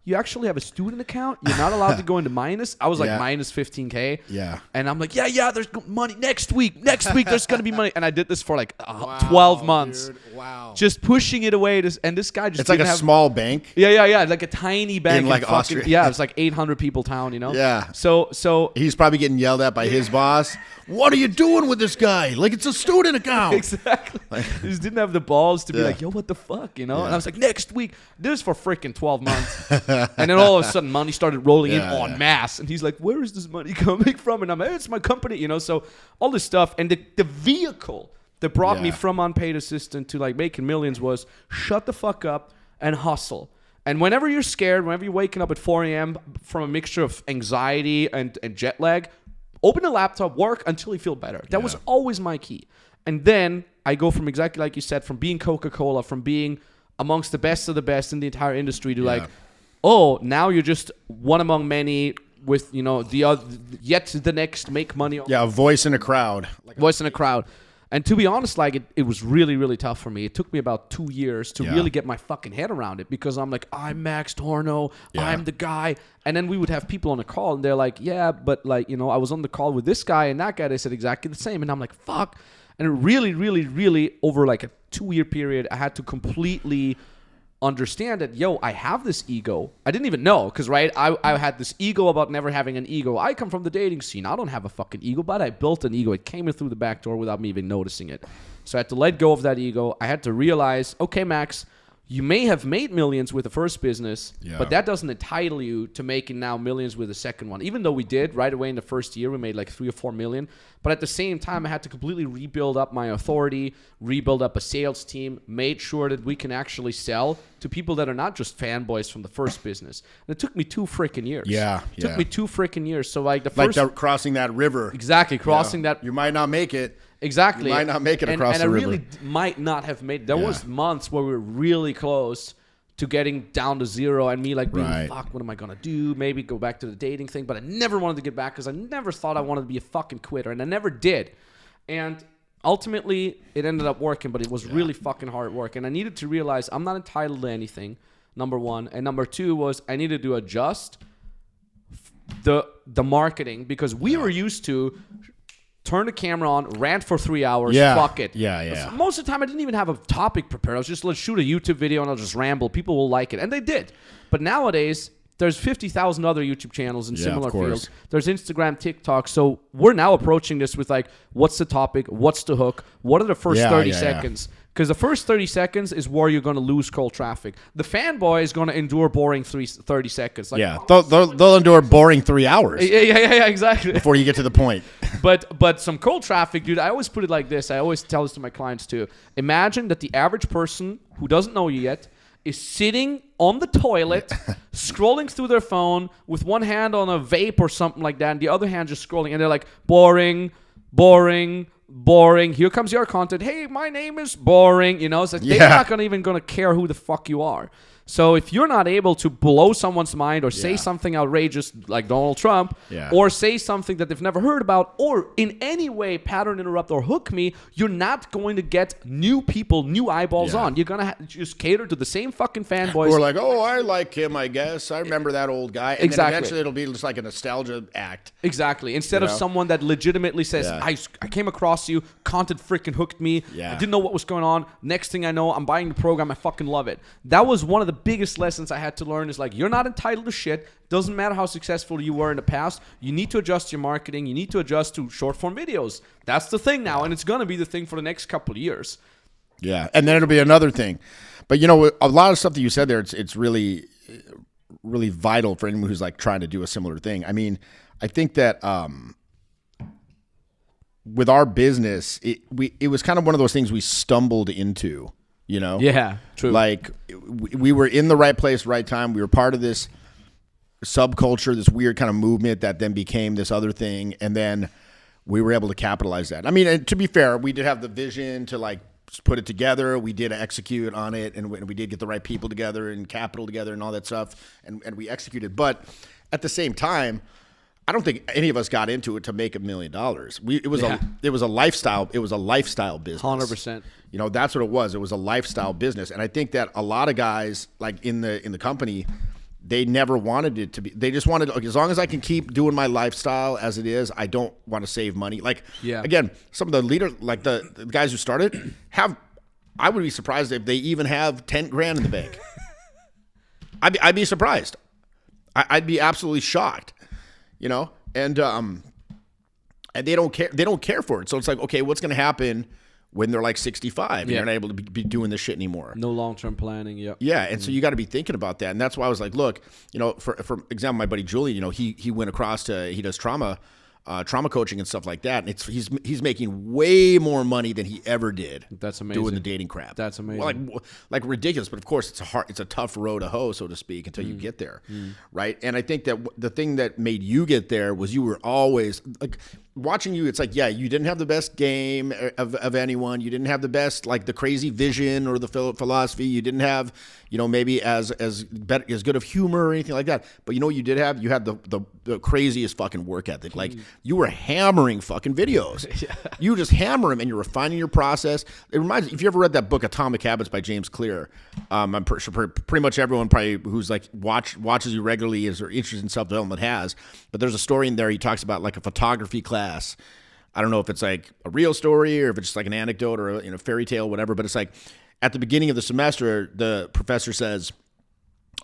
you actually have a student account? You're not allowed to go into minus? I was like minus 15K. Yeah. And I'm like, yeah, there's money next week. Next week there's going to be money. And I did this for like 12 months. Dude. Wow. Just pushing it away. And this guy just It's like a small bank. Yeah. Like a tiny bank. In like Austria. Yeah, it's like 800 people town, Yeah. So he's probably getting yelled at by his boss. What are you doing with this guy? Like, it's a student account. Exactly. He just didn't have the balls to be like, yo, what the fuck, And I was like, next week. This is for freaking 12 months. And then all of a sudden, money started rolling in en masse. And he's like, where is this money coming from? And I'm like, it's my company, So all this stuff. And the vehicle that brought me from unpaid assistant to like making millions was shut the fuck up and hustle. And whenever you're scared, whenever you're waking up at 4 a.m. from a mixture of anxiety and jet lag, open a laptop, work until you feel better. That was always my key. And then I go from exactly like you said, from being Coca-Cola, from being amongst the best of the best in the entire industry to like, oh, now you're just one among many with, the other, yet the next make money. Yeah, a voice in a crowd. Voice in a crowd. And to be honest, like it was really, really tough for me. It took me about 2 years to really get my fucking head around it, because I'm like, I'm Max Tornow. I'm the guy. And then we would have people on the call and they're like, yeah, but like, I was on the call with this guy and that guy. They said exactly the same. And I'm like, fuck. And it really, really, really over like a 2-year period, I had to completely understand that, I have this ego. I didn't even know, because I had this ego about never having an ego. I come from the dating scene. I don't have a fucking ego, but I built an ego. It came in through the back door without me even noticing it. So I had to let go of that ego. I had to realize, okay, Max, you may have made millions with the first business, but that doesn't entitle you to making now millions with the second one. Even though we did right away in the first year, we made like 3 or 4 million. But at the same time, I had to completely rebuild up my authority, rebuild up a sales team, made sure that we can actually sell to people that are not just fanboys from the first business. And it took me 2 freaking years. It took me 2 freaking years. So like the first... Like crossing that river. Exactly, crossing that... You might not make it. Exactly. You might not make it across the river. And I really might not have made it. There was months where we were really close to getting down to zero, and me like being, fuck, what am I going to do? Maybe go back to the dating thing. But I never wanted to get back, because I never thought I wanted to be a fucking quitter, and I never did. And ultimately, it ended up working, but it was really fucking hard work. And I needed to realize I'm not entitled to anything, number one. And number two was I needed to adjust the marketing, because we were used to turn the camera on, rant for 3 hours, fuck it. Most of the time, I didn't even have a topic prepared. I was just, let's shoot a YouTube video and I'll just ramble. People will like it. And they did. But nowadays, There's 50,000 other YouTube channels in Yeah, similar of course. fields. There's Instagram, TikTok. So we're now approaching this with like, what's the topic? What's the hook? What are the first 30 seconds? Because the first 30 seconds is where you're going to lose cold traffic. The fanboy is going to endure boring 30 seconds. Like, Yeah, they'll endure boring 3 hours yeah, exactly. before you get to the point. But some cold traffic, dude, I always put it like this. I always tell this to my clients too. Imagine that the average person who doesn't know you yet is sitting on the toilet, scrolling through their phone with one hand on a vape or something like that, and the other hand just scrolling. And they're like, boring, boring, boring. Here comes your content. Hey, my name is boring. You know, it's like they're not even gonna care who the fuck you are. So if you're not able to blow someone's mind or say something outrageous like Donald Trump, or say something that they've never heard about, or in any way pattern interrupt or hook me, you're not going to get new people, new eyeballs on. You're going to just cater to the same fucking fanboys. Or like, oh, I like him, I guess. I remember that old guy. And then eventually it'll be just like a nostalgia act. Exactly. Instead of someone that legitimately says, I came across you, content freaking hooked me. I didn't know what was going on. Next thing I know, I'm buying the program. I fucking love it. That was one of the biggest lessons I had to learn is like, you're not entitled to shit. Doesn't matter how successful you were in the past. You need to adjust your marketing. You need to adjust to short form videos. That's the thing now. And it's going to be the thing for the next couple of years. Yeah. And then it'll be another thing. But you know, a lot of stuff that you said there, it's really, really vital for anyone who's like trying to do a similar thing. I mean, I think that, with our business, it was kind of one of those things we stumbled into. You know? Yeah, true. Like, we were in the right place, right time. We were part of this subculture, this weird kind of movement that then became this other thing. And then we were able to capitalize that. I mean, and to be fair, we did have the vision to like put it together. We did execute on it. And we did get the right people together and capital together and all that stuff. And we executed. But at the same time, I don't think any of us got into it to make $1 million. It was a lifestyle. It was a lifestyle business. 100%. You know, that's what it was. It was a lifestyle business, and I think that a lot of guys, like in the company, they never wanted it to be. They just wanted, like, as long as I can keep doing my lifestyle as it is, I don't want to save money. Like, again, some of the leaders, like the guys who started, I would be surprised if they even have 10 grand in the bank. I'd be surprised. I'd be absolutely shocked. You know, and they don't care. They don't care for it. So it's like, okay, what's going to happen when they're like 65 and you're not able to be doing this shit anymore? No long-term planning. Yeah, and so you got to be thinking about that. And that's why I was like, look, you know, for example, my buddy Julian, you know, he went across to, he does trauma coaching and stuff like that. And he's making way more money than he ever did. That's amazing. Doing the dating crap. That's amazing. Well, like ridiculous. But of course, it's a tough road to hoe, so to speak, until you get there, right? And I think that the thing that made you get there was you were always like. Watching you, it's like, yeah, you didn't have the best game of anyone. You didn't have the best, like, the crazy vision or the philosophy. You didn't have, you know, maybe as good of humor or anything like that. But you know what you did have? You had the craziest fucking work ethic. Like, you were hammering fucking videos. You were just hammer them, and you're refining your process. It reminds me, if you ever read that book, Atomic Habits by James Clear, I'm pretty much everyone probably who's like watches you regularly is or interested in self-development has. But there's a story in there he talks about, like, a photography class. I don't know if it's like a real story or if it's just like an anecdote or a fairy tale, whatever. But it's like at the beginning of the semester, the professor says,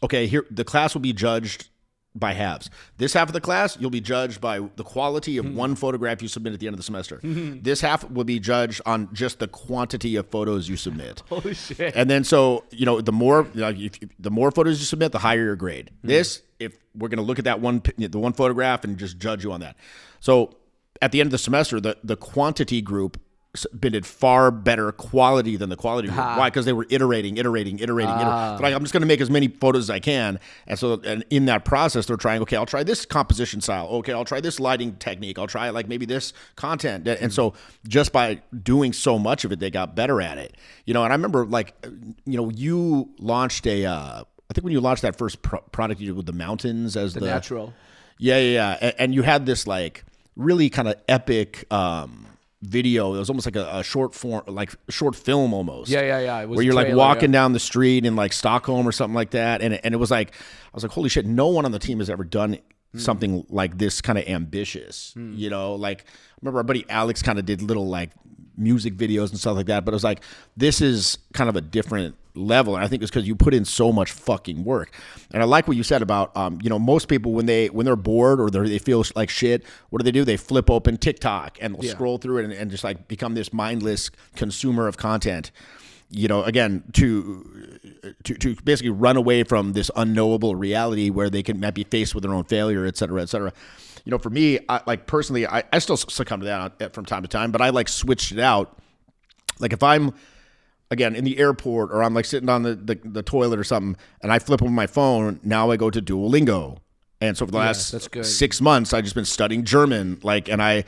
okay, here the class will be judged by halves. This half of the class, you'll be judged by the quality of one photograph you submit at the end of the semester. This half will be judged on just the quantity of photos you submit. Holy shit. And then so, you know, the more photos you submit, the higher your grade. If we're going to look at the one photograph and just judge you on that. So at the end of the semester, the quantity group submitted far better quality than the quality group. Why? Because they were iterating. They're like, I'm just going to make as many photos as I can. And in that process, they're trying, okay, I'll try this composition style. Okay, I'll try this lighting technique. I'll try like maybe this content. And so just by doing so much of it, they got better at it. You know, and I remember, like, you know, you launched I think when you launched that first product you did with the mountains as the natural. Yeah. And you had this like really kind of epic video. It was almost like a short film almost. Yeah. It was where you're like walking down the street in like Stockholm or something like that. And it was like, I was like, holy shit, no one on the team has ever done something like this kind of ambitious. You know, like I remember our buddy Alex kind of did little like music videos and stuff like that. But it was like, this is kind of a different level. And I think it's because you put in so much fucking work. And I like what you said about, most people when they're bored or they feel like shit, what do? They flip open TikTok and they'll scroll through it and just like become this mindless consumer of content. Again, to basically run away from this unknowable reality where they might be faced with their own failure, et cetera, et cetera. For me, personally, I still succumb to that from time to time, but I like switched it out. Like if I'm, again, in the airport or I'm like sitting on the toilet or something and I flip over my phone, now I go to Duolingo. And so for the last 6 months, I've just been studying German. And I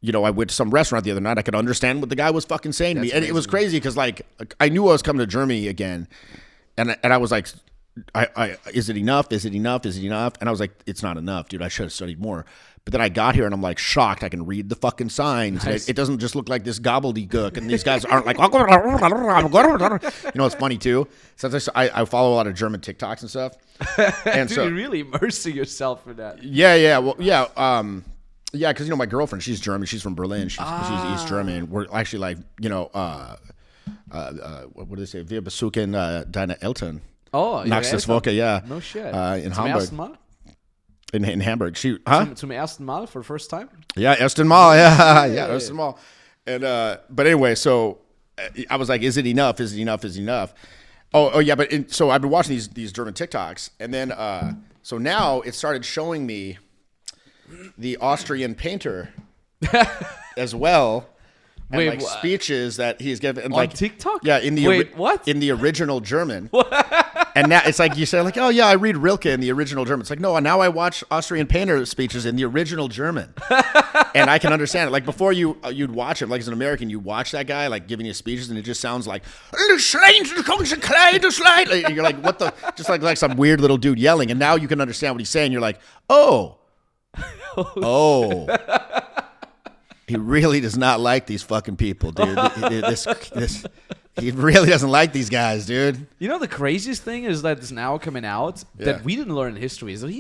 went to some restaurant the other night. I could understand what the guy was fucking saying to me. And it was crazy because I knew I was coming to Germany again. And I was like, is it enough? Is it enough? Is it enough? And I was like, it's not enough, dude. I should have studied more. But then I got here and I'm like shocked. I can read the fucking signs. Nice. It doesn't just look like this gobbledygook. And these guys aren't like, it's funny too. Since I follow a lot of German TikToks and stuff. And dude, you're really immersing yourself in that. Yeah. Well, yeah. Yeah, because my girlfriend, she's German. She's from Berlin. She's East German. We're actually like, what do they say? Wir besuchen deine Eltern. Oh, Nächstes Woche, yeah. No shit. In Zum Hamburg. ersten Mal? In Hamburg. Zum ersten Mal for the first time? Yeah, ersten Mal. Yeah, ersten Mal. And but anyway, so I was like, is it enough? Is it enough? Is it enough? Oh yeah, so I've been watching these German TikToks, and then so now it started showing me the Austrian painter as well. And speeches that he's given on TikTok? Yeah, in the what? In the original German. And now it's like you say like, oh yeah, I read Rilke in the original German. It's like, no, now I watch Austrian painter speeches in the original German. And I can understand it. Like before you'd watch it, like as an American, you watch that guy like giving his speeches and it just sounds like you're like, what the, just like some weird little dude yelling. And now you can understand what he's saying. You're like, oh. He really does not like these fucking people, dude. He really doesn't like these guys, dude. The craziest thing is that it's now coming out that we didn't learn in history. So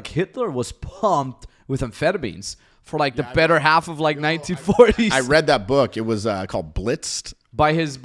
Hitler was pumped with amphetamines for the better half of 1940s. I read that book. It was called Blitzed. By his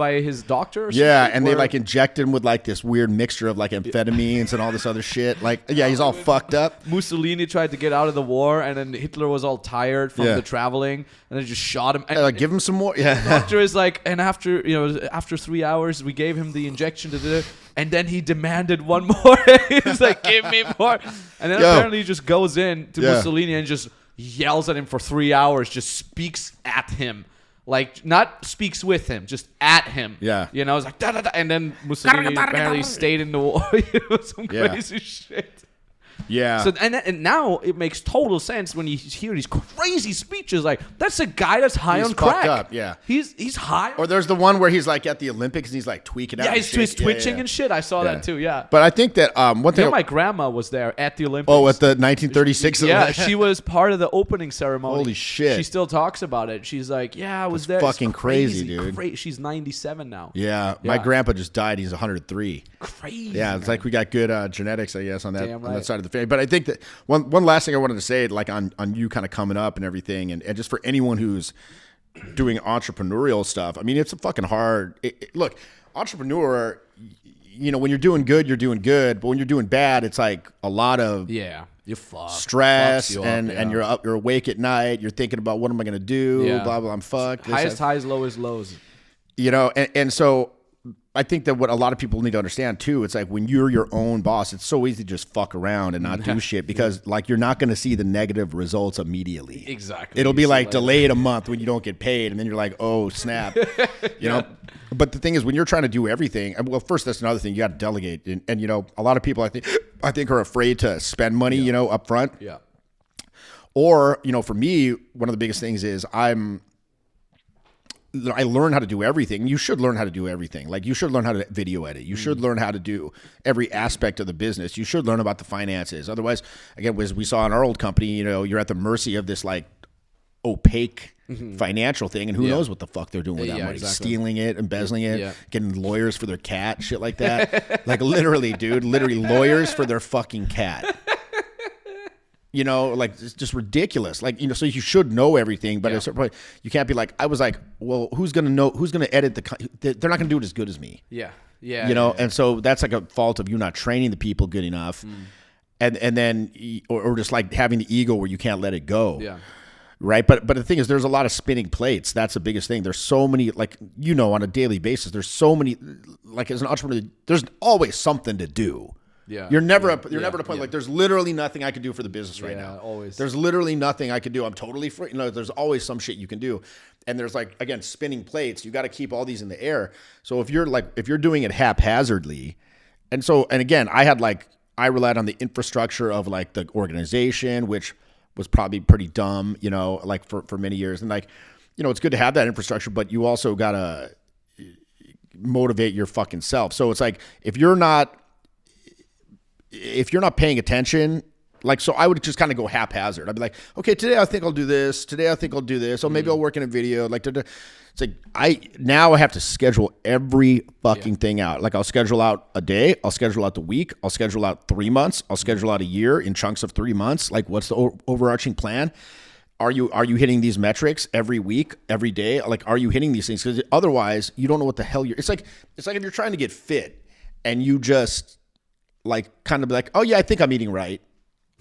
doctor? Yeah, and they inject him with this weird mixture of amphetamines and all this other shit. He's all fucked up. Mussolini tried to get out of the war, and then Hitler was all tired from the traveling, and they just shot him. And give him some more. Yeah. The doctor is and after 3 hours, we gave him the injection to do it, and then he demanded one more. He's like, give me more. And then apparently he just goes in to Mussolini and just yells at him for 3 hours, just speaks at him. Not speaks with him, just at him. Yeah. It's like, da, da, da. And then Mussolini apparently stayed in the war. It was some crazy shit. Yeah. So and now it makes total sense when you hear these crazy speeches. That's a guy that's high on crack. Up, yeah. He's high. Or there's the one where he's at the Olympics and he's tweaking out. Yeah, he's twitching and shit. I saw that too. Yeah. But I think that one thing. My grandma was there at the Olympics. Oh, at the 1936. Yeah, she was part of the opening ceremony. Holy shit. She still talks about it. She's like, yeah, I was there. Fucking crazy, dude. She's 97 now. Yeah, my grandpa just died. He's 103. Crazy. Yeah, it's we got good genetics, I guess, on that Damn right. on that side of the family. But I think that one last thing I wanted to say, on you kind of coming up and everything, and just for anyone who's doing entrepreneurial stuff, I mean, it's a fucking hard. Look, entrepreneur, when you're doing good, you're doing good, but when you're doing bad, it's a lot of you're fucked. Stress and you're awake at night. You're thinking about what am I going to do? Yeah. Blah blah. I'm fucked. Highest highs, lowest lows. And so. I think that what a lot of people need to understand too, it's when you're your own boss, it's so easy to just fuck around and not do shit because you're not going to see the negative results immediately. Exactly. It'll be delayed a month when you don't get paid, and then you're like, oh snap, you know. But the thing is, when you're trying to do everything, well, first that's another thing you got to delegate, and a lot of people I think are afraid to spend money, up front. Yeah. Or for me, one of the biggest things is I learned how to do everything. You should learn how to do everything. You should learn how to video edit. You should learn how to do every aspect of the business. You should learn about the finances. Otherwise, again, as we saw in our old company, you're at the mercy of this opaque financial thing, and who knows what the fuck they're doing with that money. Exactly. Stealing it, embezzling it, getting lawyers for their cat, shit like that. Literally, dude, lawyers for their fucking cat. You know, like it's just ridiculous. Like, you know, so you should know everything, but at a certain point, you can't be like, I was like, well, who's going to know, who's going to edit they're not going to do it as good as me. Yeah. Yeah. You know, and so that's like a fault of you not training the people good enough. And then, or just like having the ego where you can't let it go. Yeah. Right. But the thing is, there's a lot of spinning plates. That's the biggest thing. There's so many, like, you know, on a daily basis, there's so many, like as an entrepreneur, there's always something to do. Yeah. You're never at a point like there's literally nothing I can do for the business right now. Always. There's literally nothing I can do. I'm totally free. You know, there's always some shit you can do. And there's like, again, spinning plates. You got to keep all these in the air. So if you're doing it haphazardly, and again, I relied on the infrastructure of like the organization, which was probably pretty dumb, you know, like for many years. And like, you know, it's good to have that infrastructure, but you also got to motivate your fucking self. So it's like, if you're not paying attention, like, so I would just kind of go haphazard. I'd be like, okay, today I think I'll do this. Today I think I'll do this. Oh, maybe I'll work in a video. Like, it's like I have to schedule every fucking thing out. Like, I'll schedule out a day. I'll schedule out the week. I'll schedule out 3 months. I'll schedule out a year in chunks of 3 months. Like, what's the overarching plan? Are you hitting these metrics every week, every day? Like, are you hitting these things? Because otherwise, you don't know what the hell you're. It's like if you're trying to get fit and you just like kind of be like, oh yeah, I think I'm eating right.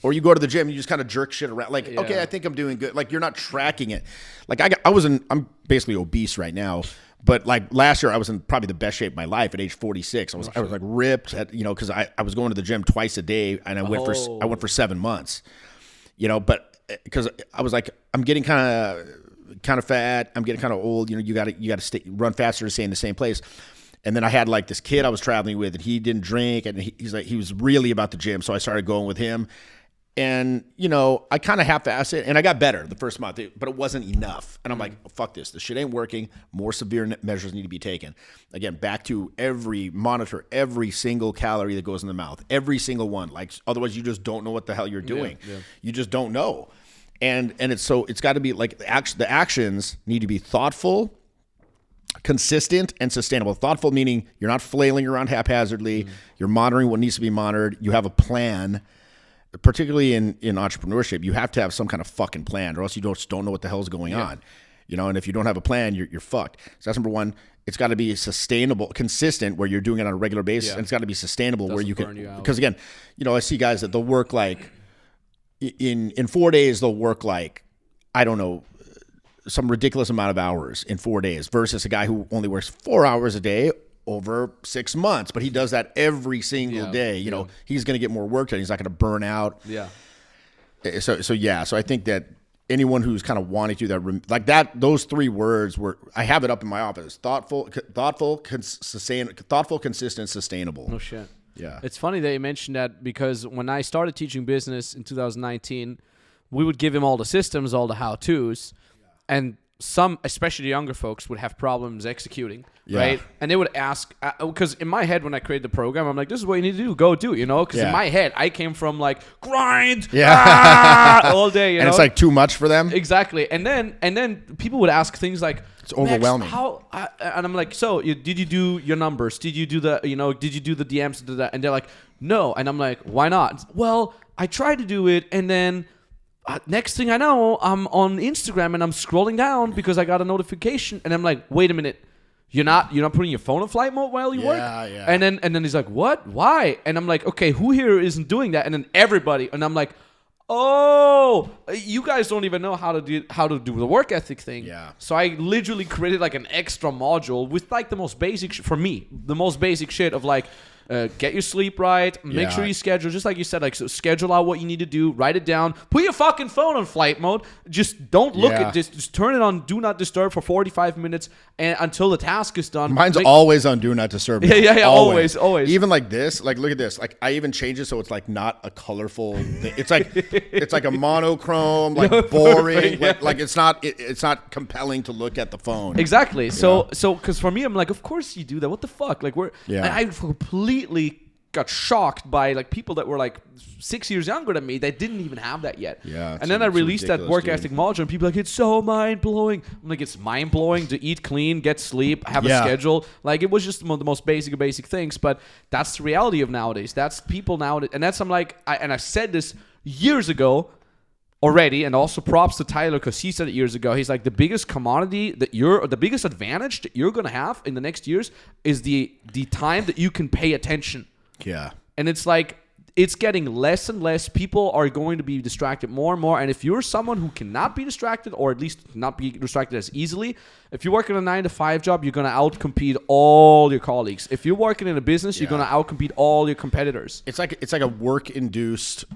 Or you go to the gym and you just kind of jerk shit around. Like, okay, I think I'm doing good. Like, you're not tracking it. Like, I'm basically obese right now. But like last year, I was in probably the best shape of my life at age 46. I was like ripped at, you know, cause I was going to the gym twice a day and I went for 7 months, you know, but cause I was like, I'm getting kind of fat. I'm getting kind of old. You know, you gotta run faster to stay in the same place. And then I had like this kid I was traveling with and he didn't drink and he was really about the gym. So I started going with him. And, you know, I kind of half-assed it, and I got better the first month, but it wasn't enough. And I'm like, oh, fuck this. This shit ain't working. More severe measures need to be taken. Again, back to monitor every single calorie that goes in the mouth, every single one. Like, otherwise you just don't know what the hell you're doing. Yeah. You just don't know. And it's got to be like the actions need to be thoughtful, consistent, and sustainable. Thoughtful meaning you're not flailing around haphazardly. You're monitoring what needs to be monitored. You have a plan. Particularly in entrepreneurship, you have to have some kind of fucking plan, or else you don't know what the hell's going on. You know, and if you don't have a plan, you're fucked. So that's number one. It's got to be sustainable, consistent, where you're doing it on a regular basis, and it's got to be sustainable where you can. Because again, you know, I see guys that they'll work like in 4 days, they'll work like, I don't know, some ridiculous amount of hours in 4 days, versus a guy who only works 4 hours a day over 6 months, but he does that every single day. You know, he's going to get more work done. He's not going to burn out. Yeah. So I think that anyone who's kind of wanting to do that, like that, those 3 words I have it up in my office: thoughtful, consistent, sustainable. No shit. Yeah. It's funny that you mentioned that, because when I started teaching business in 2019, we would give him all the systems, all the how-tos, and some, especially younger folks, would have problems executing, right? And they would ask, because in my head, when I created the program, I'm like, this is what you need to do. Go do, you know? Because in my head, I came from like, grind all day, you know? And it's like too much for them. Exactly. And then people would ask things like, it's overwhelming. And I'm like, so did you do your numbers? Did you do the DMs? And they're like, no. And I'm like, why not? Well, I tried to do it, and then next thing I know, I'm on Instagram and I'm scrolling down because I got a notification, and I'm like, wait a minute, you're not putting your phone in flight mode while you work? Yeah. And then he's like, what? Why? And I'm like, okay, who here isn't doing that? And then everybody, and I'm like, oh, you guys don't even know how to do the work ethic thing. Yeah. So I literally created like an extra module with like the most basic for me, the most basic shit of like, get your sleep right, make sure you schedule, just like you said, like, so schedule out what you need to do, write it down, put your fucking phone on flight mode, just don't look at just turn it on do not disturb for 45 minutes and until the task is done. Mine's always on do not disturb. Yeah, always. Even like this, like, look at this, like, I even change it so it's like not a colorful thing. It's like a monochrome, like boring, like it's not compelling to look at the phone. Exactly. So because for me, I'm like, of course you do that, what the fuck, like I completely got shocked by like people that were like 6 years younger than me that didn't even have that yet. Yeah. And then I released that work ethic module, and people are like, it's so mind blowing. I'm like, it's mind blowing to eat clean, get sleep, have a schedule. Like, it was just the most basic of basic things, but that's the reality of nowadays. That's people nowadays, and that's I said this years ago, already, and also props to Tyler because he said it years ago. He's like, the biggest commodity the biggest advantage that you're gonna have in the next years is the time that you can pay attention. Yeah. And it's like, it's getting less and less. People are going to be distracted more and more. And if you're someone who cannot be distracted, or at least not be distracted as easily, if you're working a 9-to-5 job, you're going to outcompete all your colleagues. If you're working in a business, you're going to outcompete all your competitors. It's like a work-induced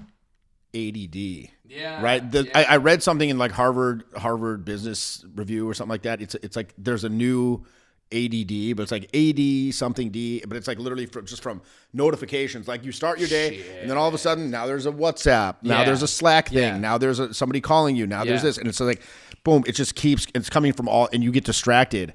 ADD. Yeah. Right. I read something in like Harvard Business Review or something like that. It's like there's a new ADD, but it's like AD something D, but it's like literally from notifications. Like you start your day, and then all of a sudden now there's a WhatsApp, now there's a Slack thing, now there's somebody calling you, now there's this, and it's like, boom, it just keeps. It's coming from all, and you get distracted.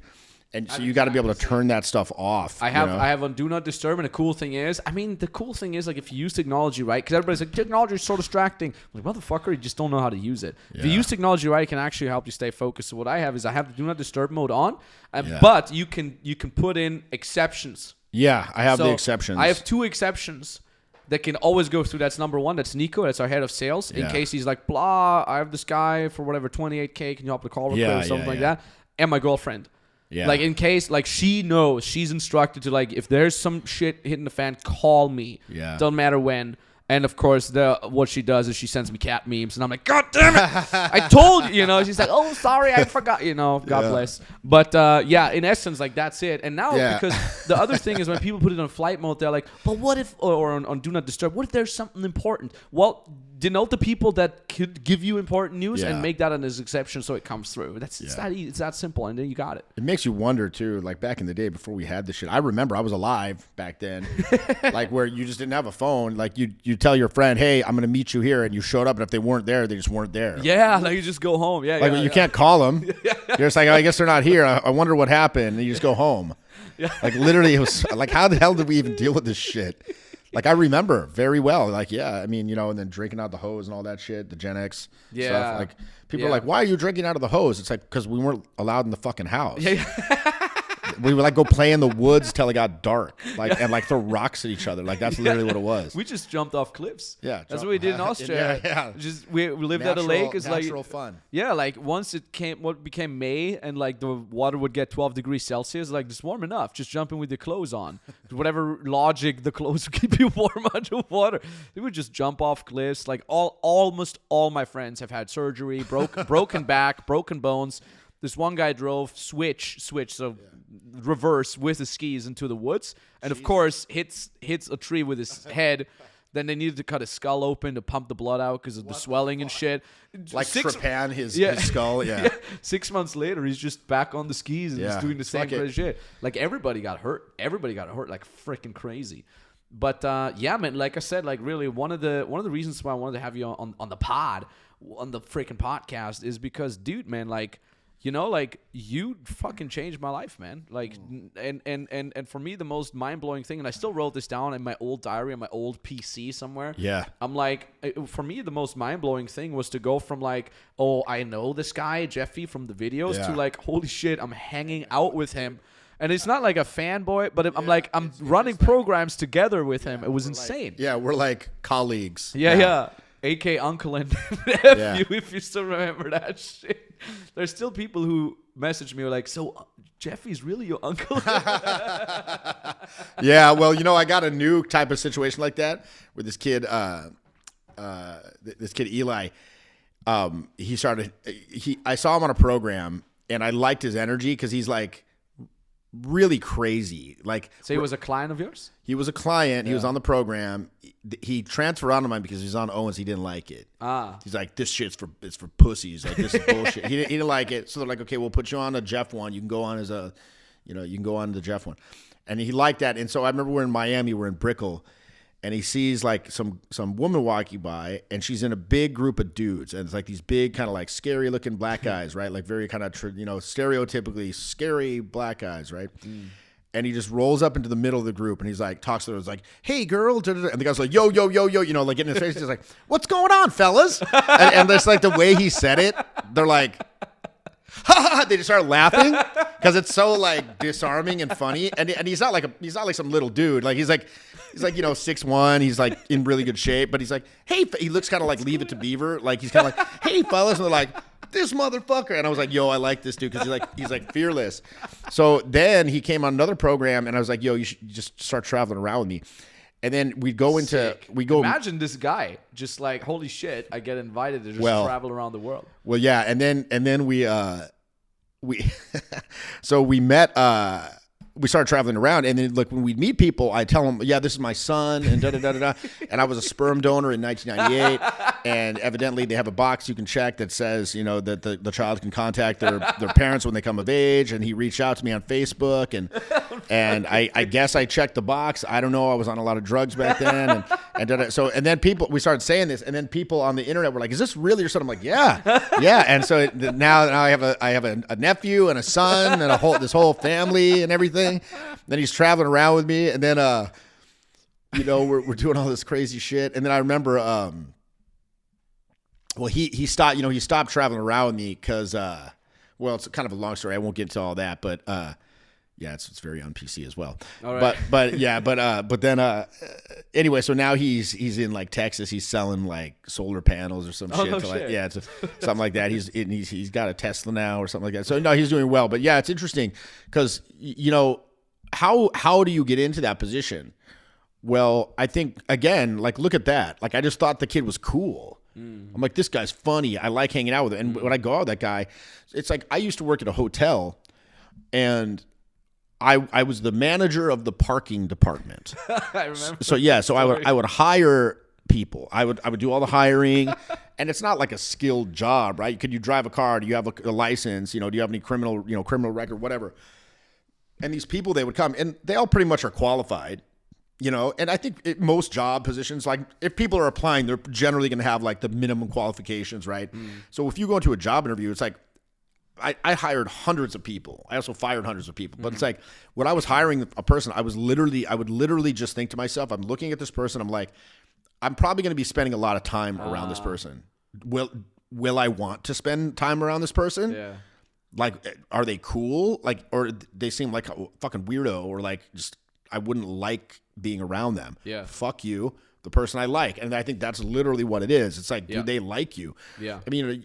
And so you got to be able to turn that stuff off. I have on Do Not Disturb, and the cool thing is, like if you use technology right, because everybody's like, technology is so distracting. I'm like, motherfucker, you just don't know how to use it. Yeah. If you use technology right, it can actually help you stay focused. So what I have is I have the Do Not Disturb mode on, but you can put in exceptions. Yeah, I have the exceptions. I have 2 exceptions that can always go through. That's number 1. That's Nico. That's our head of sales. In case he's like, blah, I have this guy for whatever, $28K. Can you help the call real quick or something like that? And my girlfriend. Yeah. Like in case, like she knows, she's instructed to like, if there's some shit hitting the fan, call me. Yeah. Doesn't matter when. And of course, what she does is she sends me cat memes, and I'm like, God damn it! I told you, She's like, oh, sorry, I forgot, God bless. But in essence, like that's it. And now because the other thing is when people put it on flight mode, they're like, but what if, or on Do Not Disturb? What if there's something important? Well, denote the people that could give you important news and make that an exception so it comes through. It's that easy. It's that simple, and then you got it. It makes you wonder too, like back in the day before we had this shit. I remember I was alive back then, like where you just didn't have a phone. Like you tell your friend, hey, I'm gonna meet you here, and you showed up, and if they weren't there, they just weren't there. Yeah, like you just go home. Yeah, like you can't call them. You're just like, I guess they're not here. I wonder what happened, and you just go home. Yeah. Like literally, it was like, how the hell did we even deal with this shit? Like, I remember very well. Like, I mean, and then drinking out the hose and all that shit, the Gen X stuff. Like, people are like, why are you drinking out of the hose? It's like, because we weren't allowed in the fucking house. Yeah. We would, like, go play in the woods till it got dark. Like, and, like, throw rocks at each other. Like, that's literally what it was. We just jumped off cliffs. Yeah. That's what we did in Austria. Yeah. Just, we lived at a lake. It's natural fun. Yeah, like, once it became May, and, like, the water would get 12 degrees Celsius, like, it's warm enough. Just jump in with your clothes on. Whatever logic, the clothes would keep you warm under water. We would just jump off cliffs. Like, almost all my friends have had surgery, broken back, broken bones. This one guy drove switch, so reverse with his skis into the woods, and of course hits a tree with his head. Then they needed to cut his skull open to pump the blood out because of the swelling and shit. Like trepan his skull. Yeah. 6 months later, he's just back on the skis and just doing the same kind of shit. Like everybody got hurt. Like freaking crazy. But man, like I said, like really one of the reasons why I wanted to have you on the pod, on the freaking podcast, is because, dude, man, like, like you fucking changed my life, man. Like, and for me, the most mind-blowing thing, and I still wrote this down in my old diary on my old PC somewhere. Yeah. I'm like, for me, the most mind-blowing thing was to go from like, oh, I know this guy, Jeffy, from the videos, to like, holy shit, I'm hanging out with him. And it's not like a fanboy, but I'm like, I'm running programs together with him. It was insane. We're like colleagues. Yeah. AK Uncle and nephew, if you still remember that shit. There's still people who message me like, so Jeffy's really your uncle? Yeah, well, I got a new type of situation like that with this kid, Eli. I saw him on a program, and I liked his energy because he's like really crazy. Like, so he was a client of yours? He was a client. He was on the program. He transferred onto mine because he was on Owens. He didn't like it. He's like, this shit's for pussies. Like, this is bullshit. He didn't like it. So they're like, okay, we'll put you on a Jeff one. You can go on as a, you can go on the Jeff one. And he liked that. And so I remember we're in Miami, we're in Brickell, and he sees like some woman walking by, and she's in a big group of dudes, and it's like these big kind of like scary looking black guys, right? Like very kind of stereotypically scary black guys, right? And he just rolls up into the middle of the group, and he's like, talks to her, he's like, hey girl, and the guy's like, yo, like getting in his face. He's like, what's going on, fellas? and there's like the way he said it, they're like, ha ha, they just start laughing because it's so like disarming and funny. And he's not like some little dude. Like he's like He's like, 6'1". He's like in really good shape, but he's like, hey, he looks kind of like Leave It to Beaver. Like he's kind of like, hey, fellas. And they're like, this motherfucker. And I was like, yo, I like this dude because he's like fearless. So then he came on another program and I was like, yo, you should just start traveling around with me. And then we'd go Imagine this guy just like, holy shit, I get invited to just travel around the world. Well, yeah. And then we so we met, we started traveling around, and then when we'd meet people, I tell them, yeah, this is my son, and da-da-da-da-da. And I was a sperm donor in 1998, and evidently they have a box you can check that says, that the child can contact their parents when they come of age, and he reached out to me on Facebook, and I guess I checked the box. I don't know. I was on a lot of drugs back then, and then we started saying this, and then people on the internet were like, is this really your son? I'm like, yeah. And so now I have a nephew and a son and this whole family and everything. Then he's traveling around with me, and then we're doing all this crazy shit. And then I remember he stopped traveling around with me because it's kind of a long story. I won't get into all that, but it's very on PC as well. All right. But then anyway, so now he's in like Texas. He's selling like solar panels or some shit. No shit. Something like that. He's got a Tesla now or something like that. So no, he's doing well. But yeah, it's interesting because how do you get into that position? Well, I think again, like look at that. Like I just thought the kid was cool. I'm like, this guy's funny. I like hanging out with him. And when I go out with that guy, it's like I used to work at a hotel, and I was the manager of the parking department. I remember. So I would hire people. I would do all the hiring, and it's not like a skilled job, right? Could you drive a car? Do you have a license? Do you have any criminal record, whatever? And these people, they would come, and they all pretty much are qualified, And I think most job positions, like if people are applying, they're generally going to have like the minimum qualifications, right? So if you go into a job interview, it's like, I hired hundreds of people. I also fired hundreds of people. But it's like when I was hiring a person, I would literally just think to myself, I'm looking at this person. I'm like, I'm probably going to be spending a lot of time around this person. Will I want to spend time around this person? Yeah. Like, are they cool? Like, or they seem like a fucking weirdo, or like just I wouldn't like being around them. Yeah. Fuck you. The person I like. And I think that's literally what it is. It's like, do they like you? Yeah. I mean,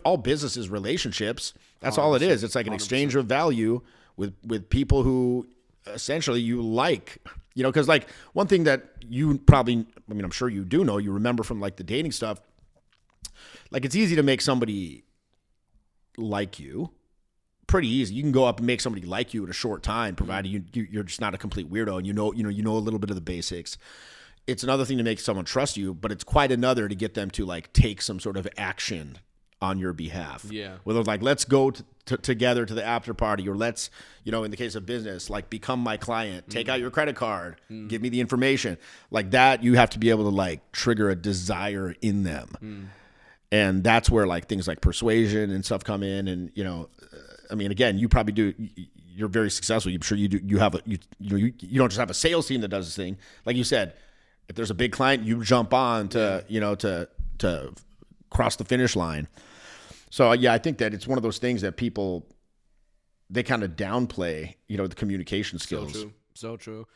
all business is relationships. That's all it is. It's like an 100%. Exchange of value with people who essentially you like, because like one thing that you probably, I'm sure you do know, you remember from like the dating stuff, like it's easy to make somebody like you. Pretty easy. You can go up and make somebody like you in a short time, provided you're just not a complete weirdo and you know a little bit of the basics. It's another thing to make someone trust you, but it's quite another to get them to like take some sort of action on your behalf. Yeah. Whether it's like, let's go together to the after party, or let's, in the case of business, like become my client, take out your credit card, give me the information. Like that, you have to be able to like trigger a desire in them. And that's where like things like persuasion and stuff come in. And, again, you probably do. You're very successful. I'm sure you do. You have you don't just have a sales team that does this thing. Like you said, if there's a big client, you jump on to to cross the finish line. So I think that it's one of those things that people, they kind of downplay, the communication skills. So true.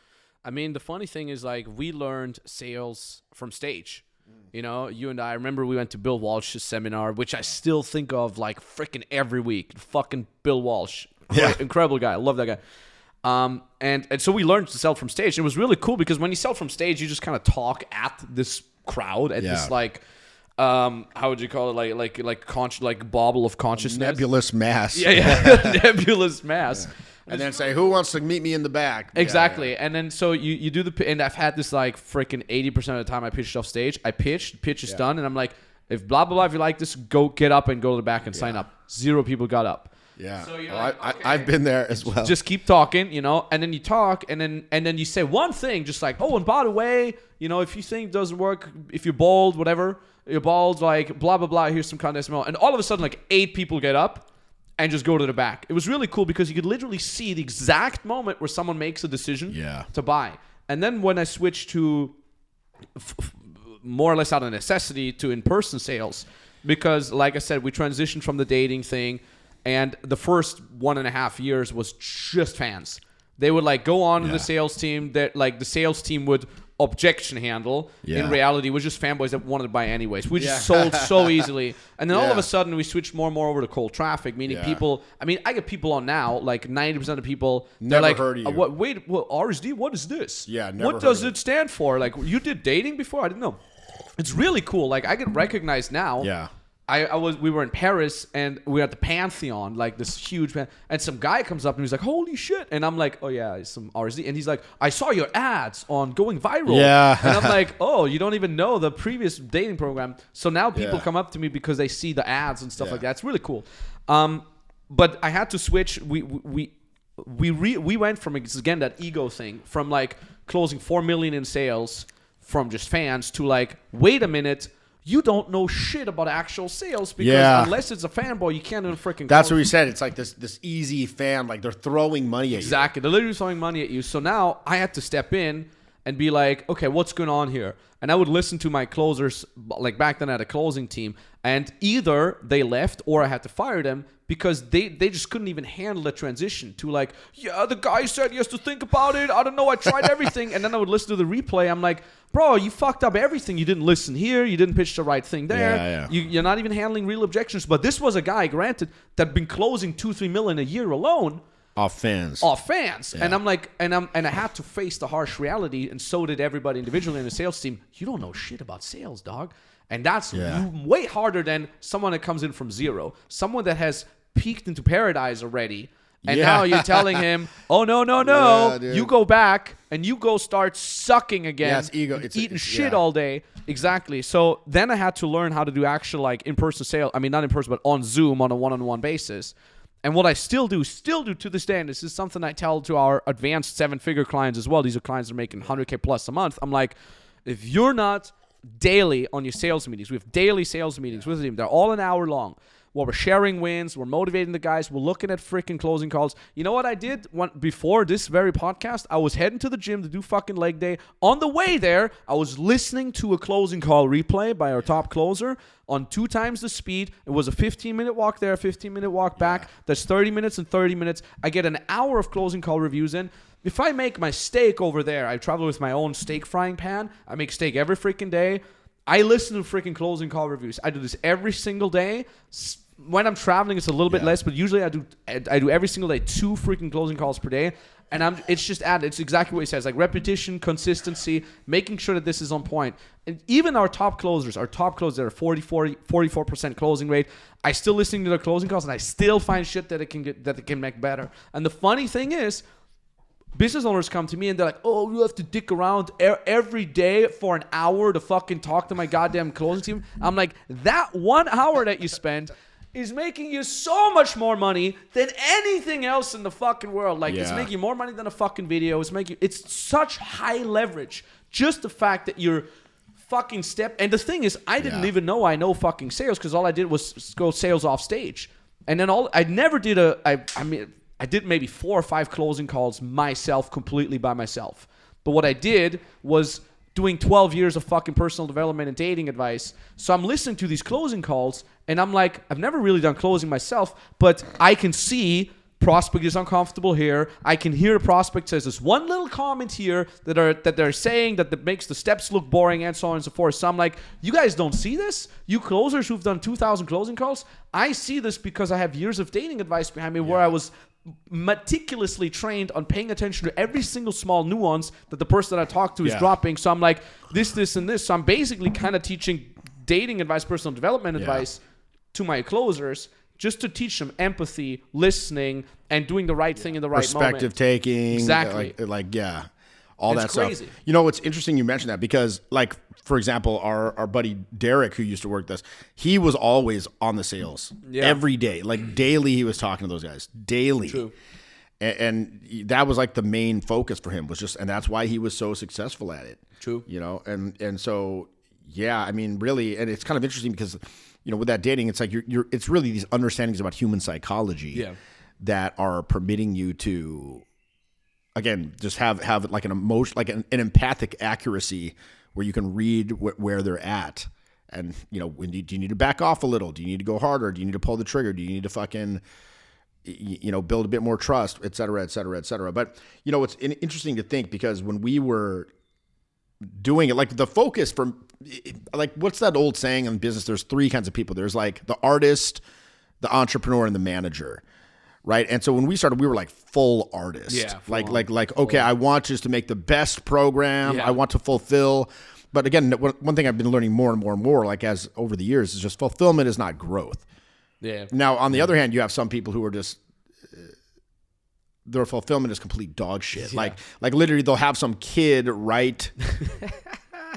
I mean, the funny thing is like we learned sales from stage. You and I remember we went to Bill Walsh's seminar, which I still think of like freaking every week. Fucking Bill Walsh. Yeah. Incredible guy. I love that guy. And so we learned to sell from stage. It was really cool because when you sell from stage, you just kind of talk at this crowd, at this like, how would you call it? Like bauble of consciousness. Nebulous mass. Yeah. Nebulous mass. Yeah. And then say, who wants to meet me in the back? Exactly. Yeah. And then so you do and I've had this like freaking 80% of the time I pitched off stage. I pitch is done, and I'm like, if blah, blah, blah, if you like this, go get up and go to the back and sign up. 0 people got up. Yeah. So I've been there as well. Just keep talking, and then you talk, and then you say one thing, just like, oh, and by the way, if you think it doesn't work, if you're bald, whatever, you're bald, like blah, blah, blah, here's some condensed milk. And all of a sudden, like 8 people get up and just go to the back. It was really cool because you could literally see the exact moment where someone makes a decision to buy. And then when I switched to more or less out of necessity to in-person sales, because like I said, we transitioned from the dating thing, and the first 1.5 years was just fans. They would like go on to the sales team. That like the sales team would objection handle. Yeah. In reality, it was just fanboys that wanted to buy anyways. We just sold so easily. And then all of a sudden, we switched more and more over to cold traffic, meaning people, I mean, I get people on now, like 90% of people, they're Never like, heard of you. wait, RSD, what is this? Yeah, never what heard does of it stand for? Like, you did dating before? I didn't know. It's really cool. Like, I get recognized now. Yeah. We were in Paris and we were at the Pantheon, like this huge and some guy comes up and he's like, holy shit. And I'm like, oh yeah, it's some RSD. And he's like, I saw your ads on going viral. Yeah. And I'm like, oh, you don't even know the previous dating program. So now people come up to me because they see the ads and stuff like that. It's really cool. But I had to switch. We went from, again, that ego thing, from like closing 4 million in sales from just fans to like, wait a minute, you don't know shit about actual sales because unless it's a fanboy, you can't even freaking. That's what we said. It's like this easy fan, like they're throwing money at you. Exactly. They're literally throwing money at you. So now I had to step in and be like, okay, what's going on here? And I would listen to my closers, like back then I had a closing team, and either they left or I had to fire them because they just couldn't even handle the transition to like, yeah, the guy said he has to think about it. I don't know. I tried everything. And then I would listen to the replay. I'm like, bro, you fucked up everything. You didn't listen here. You didn't pitch the right thing there. Yeah. You're not even handling real objections. But this was a guy, granted, that had been closing 2-3 million a year alone. Off fans. Yeah. And I'm like, and I had to face the harsh reality, and so did everybody individually in the sales team. You don't know shit about sales, dog. And that's way harder than someone that comes in from zero. Someone that has peaked into paradise already. And now you're telling him, oh, no. Yeah, you go back and you go start sucking again. Yeah, it's ego. It's eating shit all day. Exactly. So then I had to learn how to do actual like in-person sales. I mean, not in person, but on Zoom on a one-on-one basis. And what I still do to this day, and this is something I tell to our advanced 7-figure clients as well. These are clients that are making 100K plus a month. I'm like, if you're not daily on your sales meetings, we have daily sales meetings with them. They're all an hour long. Well, we're sharing wins. We're motivating the guys. We're looking at freaking closing calls. You know what I did before this very podcast? I was heading to the gym to do fucking leg day. On the way there, I was listening to a closing call replay by our top closer on 2 times the speed. It was a 15-minute walk there, 15-minute walk back. That's 30 minutes and 30 minutes. I get an hour of closing call reviews in. If I make my steak over there, I travel with my own steak frying pan. I make steak every freaking day. I listen to freaking closing call reviews. I do this every single day. When I'm traveling, it's a little bit less, but usually I do every single day 2 freaking closing calls per day. And it's just added. It's exactly what he says, like repetition, consistency, making sure that this is on point. And even our top closers are 44% closing rate. I still listening to their closing calls, and I still find shit that it can make better. And the funny thing is, business owners come to me and they're like, oh, you have to dick around every day for an hour to fucking talk to my goddamn closing team. I'm like, that 1 hour that you spend is making you so much more money than anything else in the fucking world. Like, it's making more money than a fucking video. It's such high leverage. Just the fact that you're fucking and the thing is, I didn't even know I know fucking sales because all I did was go sales off stage. And then I never did I did maybe 4 or 5 closing calls myself, completely by myself. But what I did was doing 12 years of fucking personal development and dating advice. So I'm listening to these closing calls, and I'm like, I've never really done closing myself, but I can see prospect is uncomfortable here. I can hear a prospect says this one little comment here that they're saying that makes the steps look boring and so on and so forth. So I'm like, you guys don't see this? You closers who've done 2,000 closing calls? I see this because I have years of dating advice behind me where I was meticulously trained on paying attention to every single small nuance that the person that I talk to is dropping. So I'm like, this, and this. So I'm basically kind of teaching dating advice, personal development advice to my closers just to teach them empathy, listening, and doing the right thing in the right moment. Perspective taking. Exactly. All it's that crazy. stuff. You know, it's interesting you mentioned that because, like, for example, our buddy Derek, who used to work with us, he was always on the sales every day. Like, daily he was talking to those guys. Daily. True. And that was, like, the main focus for him and that's why he was so successful at it. True. You know, and so, I mean, really, and it's kind of interesting because, you know, with that dating, it's like it's really these understandings about human psychology that are permitting you to, again, just have like an emotion, like an empathic accuracy where you can read where they're at. And, you know, do you need to back off a little? Do you need to go harder? Do you need to pull the trigger? Do you need to fucking, you know, build a bit more trust, et cetera, et cetera, et cetera. But, you know, it's interesting to think because when we were doing it. Like the focus from, like, what's that old saying in business? There's three kinds of people. There's like the artist, the entrepreneur, and the manager. Right. And so when we started, we were like full artists. Yeah. Okay, I want just to make the best program. Yeah. I want to fulfill. But again, one thing I've been learning more and more and more, like as over the years, is just fulfillment is not growth. Yeah. Now, on the other hand, you have some people who are just, their fulfillment is complete dog shit. Yeah. Like literally they'll have some kid write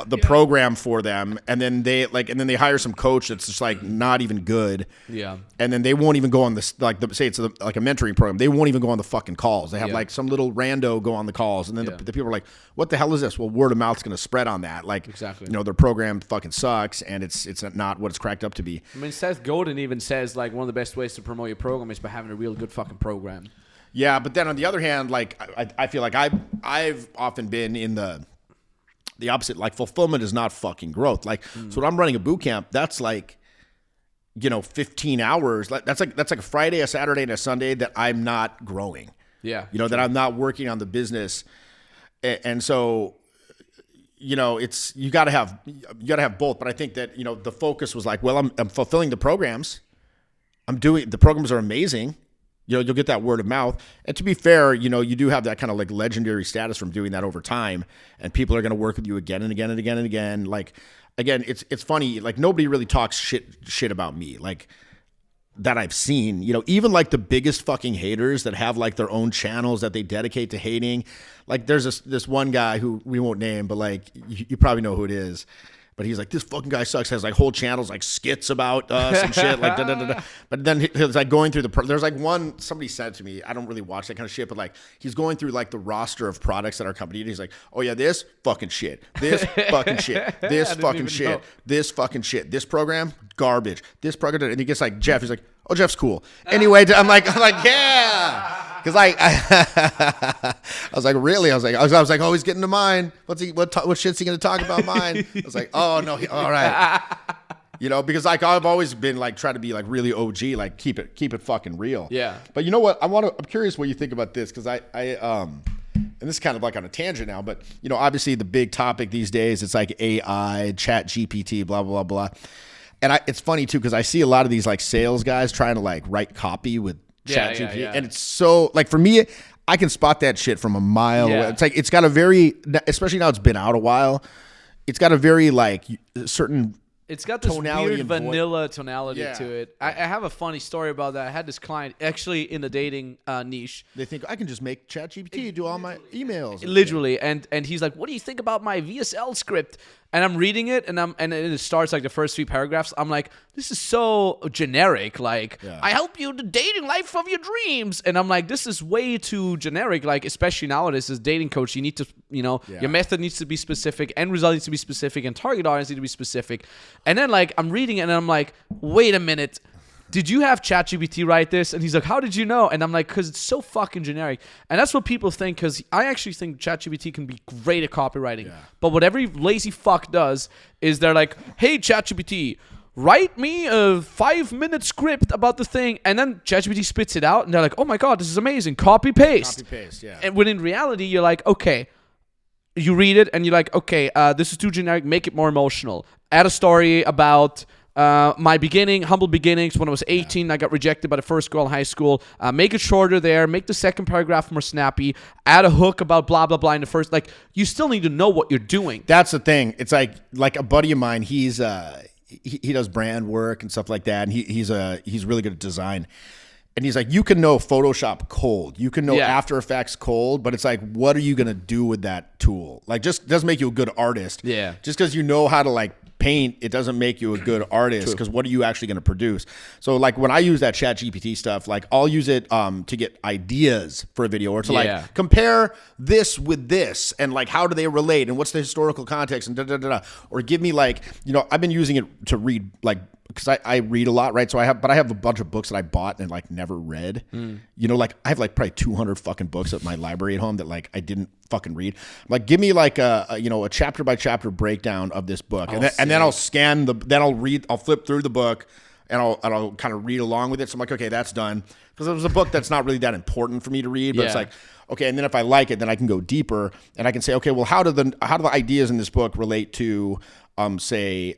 the program for them, and then they hire some coach that's just like not even good. Yeah. And then they won't even go on this, like say it's like a mentoring program. They won't even go on the fucking calls. They have like some little rando go on the calls, and then the people are like, "What the hell is this?" Well, word of mouth's going to spread on that. Like, exactly. Their program fucking sucks, and it's not what it's cracked up to be. I mean, Seth Godin even says like one of the best ways to promote your program is by having a real good fucking program. Yeah, but then on the other hand, like I feel like I've often been in the opposite. Like fulfillment is not fucking growth. Like so when I'm running a boot camp, that's like 15 hours. That's like a Friday, a Saturday, and a Sunday that I'm not growing. Yeah. That I'm not working on the business, and so it's you got to have both. But I think that the focus was like, well, I'm fulfilling the programs. The programs are amazing. You'll get that word of mouth. And to be fair, you do have that kind of like legendary status from doing that over time. And people are going to work with you again and again and again and again. Like, again, it's funny. Like nobody really talks shit about me. Like that I've seen, even like the biggest fucking haters that have like their own channels that they dedicate to hating. Like there's this one guy who we won't name, but like you probably know who it is. But he's like, this fucking guy sucks. Has like whole channels, like skits about us and shit. Like, da, da, da, da. But then he's like going through there's like one, somebody said to me, I don't really watch that kind of shit, but like he's going through like the roster of products that our company, and he's like, oh yeah, this fucking shit. This fucking shit. This fucking shit. Know. This fucking shit. This program, garbage. This program, and he gets like Jeff. He's like, oh, Jeff's cool. Anyway, I'm like, yeah. Because I was like, really? I was like, oh, he's getting to mine. What shit's he going to talk about mine? I was like, oh no, all right. Because like I've always been like trying to be like really OG, like keep it fucking real. Yeah. But you know what? I'm curious what you think about this, because I and this is kind of like on a tangent now, but obviously the big topic these days, it's like AI, ChatGPT, blah blah blah blah. And it's funny too, because I see a lot of these like sales guys trying to like write copy with ChatGPT, and it's so like for me, I can spot that shit from a mile away. It's like it's got a very, especially now it's been out a while, it's got a very like certain. It's got this tonality weird and vanilla tonality Yeah. to it. I have a funny story about that. I had this client actually in the dating niche. They think I can just make ChatGPT do all my emails. Literally, and he's like, "What do you think about my VSL script?" And I'm reading it, and it starts like the first 3 paragraphs. I'm like, "This is so generic." Like, I help you the dating life of your dreams, and I'm like, "This is way too generic." Like, especially nowadays, as dating coach, you need to, your method needs to be specific, end result needs to be specific, and target audience need to be specific. And then like I'm reading it, and I'm like, "Wait a minute." Did you have ChatGPT write this? And he's like, how did you know? And I'm like, because it's so fucking generic. And that's what people think, because I actually think ChatGPT can be great at copywriting. Yeah. But what every lazy fuck does is they're like, hey, ChatGPT, write me a 5-minute script about the thing. And then ChatGPT spits it out, and they're like, oh my God, this is amazing. Copy paste. Yeah. And when in reality, you're like, okay. You read it, and you're like, okay, this is too generic. Make it more emotional. Add a story about... my humble beginnings. When I was 18, I got rejected by the first girl in high school. Make it shorter there. Make the second paragraph more snappy. Add a hook about blah, blah, blah in the first. Like, you still need to know what you're doing. That's the thing. It's like a buddy of mine, he's he does brand work and stuff like that. And he's really good at design. And he's like, you can know Photoshop cold. You can know After Effects cold, but it's like, what are you going to do with that tool? Like, just doesn't make you a good artist. Yeah. Just because you know how to like paint, it doesn't make you a good artist, because what are you actually going to produce? So like when I use that ChatGPT stuff, like I'll use it to get ideas for a video, or to like compare this with this, and like how do they relate, and what's the historical context, and da da da da. Or give me like, I've been using it to read, like, because I read a lot, right? So I have a bunch of books that I bought and like never read. Like I have like probably 200 fucking books at my library at home that like I didn't fucking read. Like, give me like a chapter by chapter breakdown of this book, and then I'll scan I'll flip through the book, and I'll kind of read along with it. So I'm like, okay, that's done, because it was a book that's not really that important for me to read, but it's like, okay, and then if I like it, then I can go deeper and I can say, okay, well, how do the ideas in this book relate to say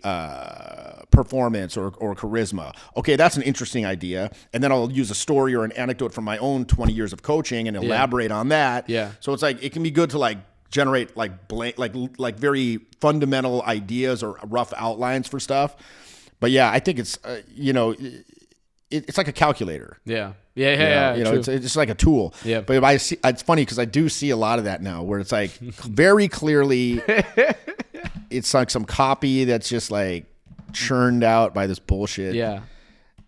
performance or charisma? Okay, that's an interesting idea, and then I'll use a story or an anecdote from my own 20 years of coaching and elaborate on that. Yeah. So it's like, it can be good to like generate like very fundamental ideas or rough outlines for stuff. But yeah, I think it's it's like a calculator. Yeah. You know, it's just like a tool. Yeah. But I see, it's funny because I do see a lot of that now, where it's like very clearly, it's like some copy that's just like churned out by this bullshit. Yeah.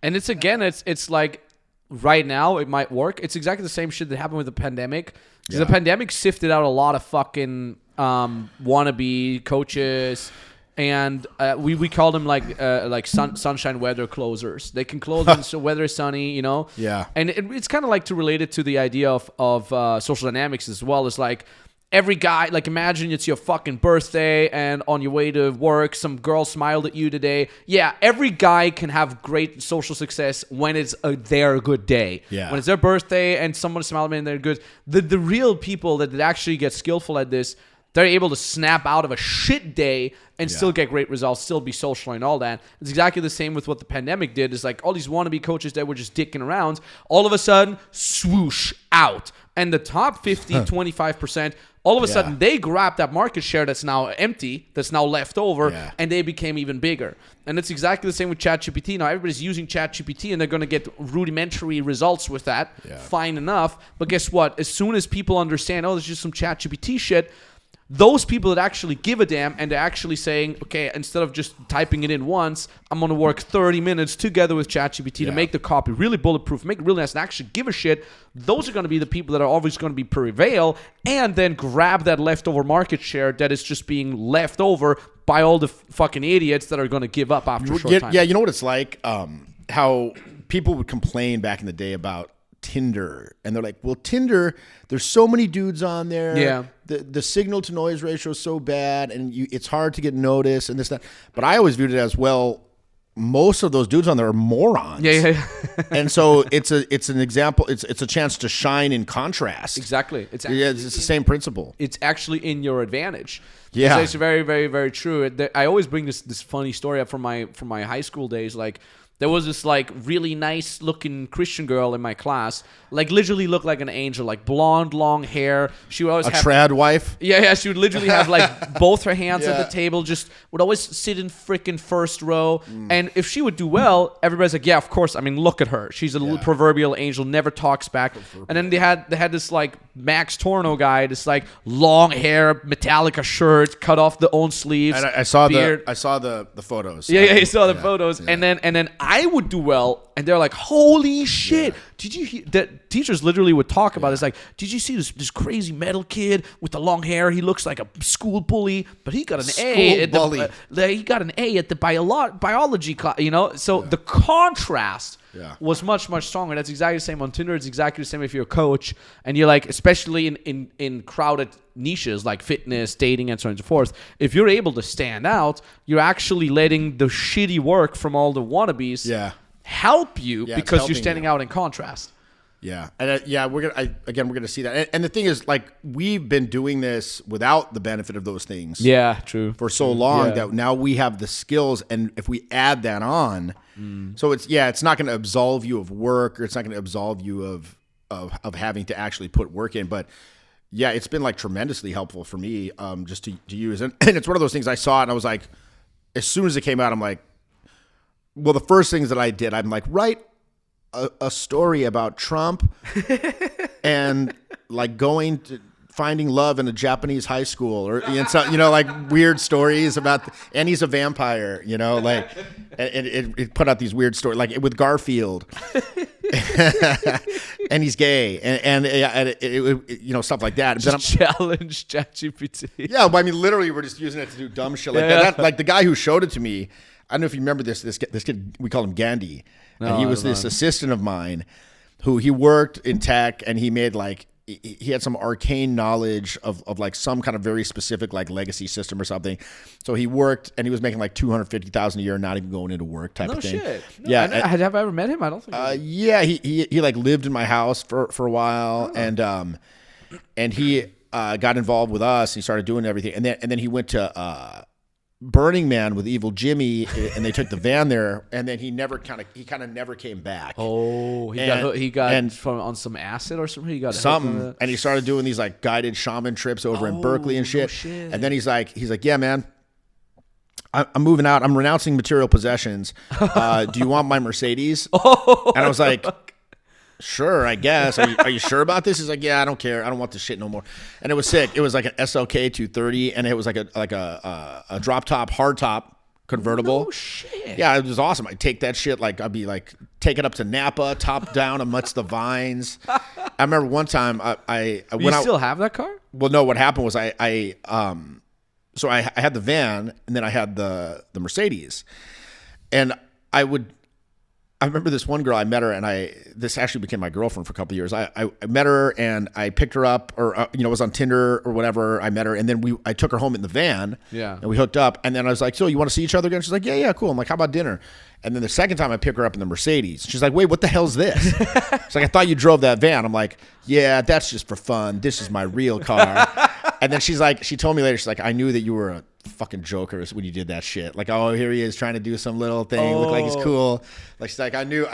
And it's like right now it might work. It's exactly the same shit that happened with the pandemic. Because the pandemic sifted out a lot of fucking wannabe coaches. And we call them like sunshine weather closers. They can close when the weather is sunny, you know. Yeah. And it's kind of like to relate it to the idea of social dynamics as well. It's like every guy, like imagine it's your fucking birthday and on your way to work, some girl smiled at you today. Yeah, every guy can have great social success when it's their good day. Yeah. When it's their birthday and someone smiled at me and they're good. The real people that actually get skillful at this, they're able to snap out of a shit day and still get great results, still be social and all that. It's exactly the same with what the pandemic did. Is like all these wannabe coaches that were just dicking around, all of a sudden, swoosh, out. And the top 50, 25%, all of a sudden, they grabbed that market share that's now empty, that's now left over, and they became even bigger. And it's exactly the same with ChatGPT. Now, everybody's using ChatGPT, and they're going to get rudimentary results with that. Yeah. Fine enough. But guess what? As soon as people understand, oh, there's just some ChatGPT shit, those people that actually give a damn and they're actually saying, okay, instead of just typing it in once, I'm going to work 30 minutes together with ChatGPT to make the copy really bulletproof, make it really nice, and actually give a shit. Those are going to be the people that are always going to be prevail and then grab that leftover market share that is just being left over by all the fucking idiots that are going to give up after a short time. Yeah, you know what it's like? How people would complain back in the day about Tinder, and they're like, well, Tinder, there's so many dudes on there. Yeah. The signal to noise ratio is so bad, and it's hard to get noticed and this, that. But I always viewed it as, well, most of those dudes on there are morons. Yeah. And so it's an example. It's a chance to shine in contrast. Exactly. It's the same principle. It's actually in your advantage. Yeah. It's very, very, very true. I always bring this funny story up from my high school days. Like, there was this like really nice looking Christian girl in my class, like literally looked like an angel, like blonde, long hair. She would always have trad wife. Yeah. She would literally have like both her hands at the table, just would always sit in freaking first row. And if she would do well, everybody's like, yeah, of course. I mean, look at her. She's a little proverbial angel, never talks back. And then they had this like Max Tornow guy, this like long hair, Metallica shirt, cut off the own sleeves. And I saw beard. the photos. Yeah, he saw the photos. Yeah. And then I would do well, and they're like, holy shit. Did you hear that? Teachers literally would talk about this, like, did you see this crazy metal kid with the long hair? He looks like a school bully, but he got an A. He got an A at the biology class, you know? So the contrast was much, much stronger. That's exactly the same on Tinder. It's exactly the same if you're a coach, and you're like, especially in crowded niches like fitness, dating, and so on and so forth. If you're able to stand out, you're actually letting the shitty work from all the wannabes help you because you're standing out in contrast. Yeah, and we're gonna see that. And the thing is, like, we've been doing this without the benefit of those things. Yeah, true. For so long that now we have the skills, and if we add that on, so it's not going to absolve you of work, or it's not going to absolve you of having to actually put work in, but. Yeah, it's been like tremendously helpful for me just to use. And it's one of those things I saw it and I was like, as soon as it came out, I'm like, well, the first things that I did, I'm like, write a story about Trump and like finding love in a Japanese high school, or like weird stories about, and he's a vampire, like, and it put out these weird stories, like with Garfield. And he's gay, and stuff like that. Just challenge ChatGPT. Yeah, but I mean, literally, we're just using it to do dumb shit like that. Like the guy who showed it to me, I don't know if you remember this kid, we call him Gandhi, and he was this assistant of mine, who he worked in tech, and he made like he had some arcane knowledge of like some kind of very specific like legacy system or something. So he worked and he was making like $250,000 a year, not even going into work type No of thing. shit. No, Yeah. have I ever met him? I don't think. Yeah, he like lived in my house for a while, and he got involved with us. And he started doing everything, and then he went to Burning Man with Evil Jimmy, and they took the van there, and then he kind of never came back. Oh, he got from on some acid or something. He got something, and he started doing these like guided shaman trips over in Berkeley and shit. Oh, shit. And then he's like, yeah, man. I'm moving out. I'm renouncing material possessions. Do you want my Mercedes? And I was like, sure, I guess. Are you sure about this? He's like, yeah, I don't care. I don't want this shit no more. And it was sick. It was like an SLK 230, and it was like a drop top, hard top convertible. Oh shit. Yeah, it was awesome. I'd take that shit, like I'd be like, take it up to Napa, top down amongst the vines. I remember one time You still have that car? well, no, what happened was so I had the van, and then I had the Mercedes, and I remember this one girl I met her, and this actually became my girlfriend for a couple of years. I met her, and I picked her up, or was on Tinder or whatever. I met her, and then I took her home in the van, and we hooked up. And then I was like, "So you want to see each other again?" She's like, "Yeah, cool." I'm like, "How about dinner?" And then the second time I pick her up in the Mercedes, she's like, "Wait, what the hell's this?" She's like, "I thought you drove that van." I'm like, "Yeah, that's just for fun. This is my real car." And then she told me later, she's like, "I knew that you were a fucking joker when you did that shit. Like, oh, here he is trying to do some little thing, look like he's cool." Like, she's like, I knew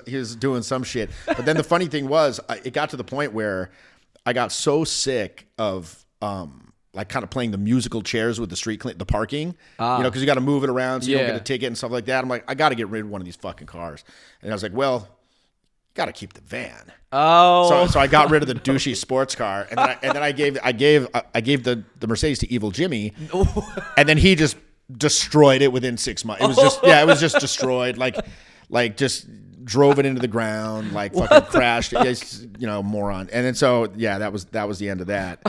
he was doing some shit. But then the funny thing was, it got to the point where I got so sick of like kind of playing the musical chairs with the parking, because you got to move it around so you don't get a ticket and stuff like that. I'm like, I got to get rid of one of these fucking cars. And I was like, well, got to keep the van. Oh, so I got rid of the douchey sports car, and then I gave the Mercedes to Evil Jimmy, and then he just destroyed it within 6 months. It was just destroyed, like just drove it into the ground, like fucking crashed. Moron. And then so that was the end of that.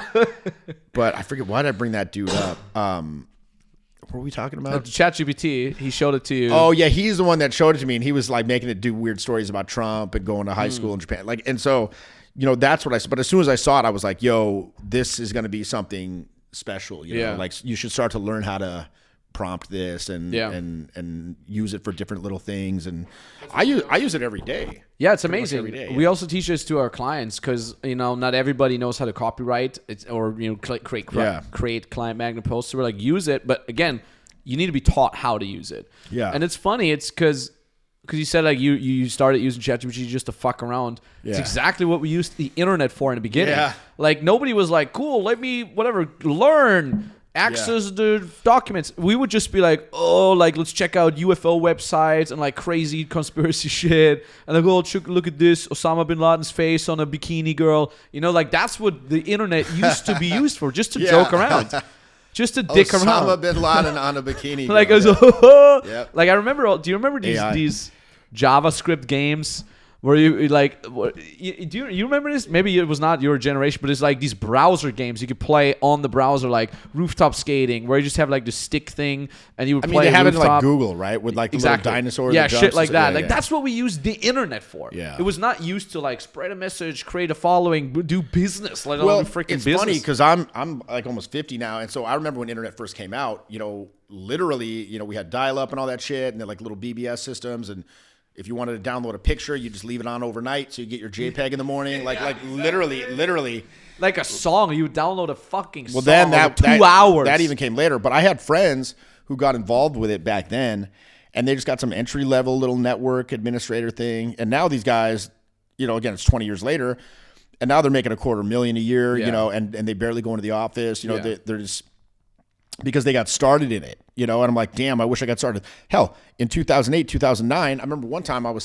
But I forget, why did I bring that dude up? What were we talking about? ChatGPT. He showed it to you. Oh yeah, he's the one that showed it to me, and he was like making it do weird stories about Trump and going to high school in Japan. Like, and so, that's what I. But as soon as I saw it, I was like, "Yo, this is going to be something special." You know, like you should start to learn how to prompt this and use it for different little things. And I use it every day. Yeah, it's amazing. Every day, We also teach this to our clients because not everybody knows how to copyright create client magnet posts. So we're like, use it, but again, you need to be taught how to use it. Yeah, and it's funny. It's because you said like you started using ChatGPT just to fuck around. Yeah. It's exactly what we used the internet for in the beginning. Yeah. Like nobody was like, cool, let me learn. Access the documents. We would just be like, oh, like let's check out UFO websites and like crazy conspiracy shit. And like, oh, look at this Osama bin Laden's face on a bikini girl. Like that's what the internet used to be used for, just to joke around, just to dick around. Osama bin Laden on a bikini girl. Like, like I remember. Do you remember these JavaScript games? Where you like, do you remember this? Maybe it was not your generation, but it's like these browser games you could play on the browser, like rooftop skating, where you just have like the stick thing and you would play. They have rooftop. it in like Google, right? With like the little dinosaur. Yeah, shit like that. That's what we used the internet for. Yeah, it was not used to like spread a message, create a following, do business. Let alone freaking it's business. Funny because I'm like almost 50 now, and so I remember when internet first came out. Literally, we had dial up and all that shit, and then like little BBS systems and. If you wanted to download a picture, you just leave it on overnight so you get your JPEG in the morning. Like literally. Like a song. You would download a fucking song then over 2 hours. That even came later. But I had friends who got involved with it back then, and they just got some entry-level little network administrator thing. And now these guys, again, it's 20 years later, and now they're making $250,000 a year, and they barely go into the office. They're just... because they got started in it, and I'm like, damn, I wish I got started. Hell, in 2008, 2009, I remember one time I went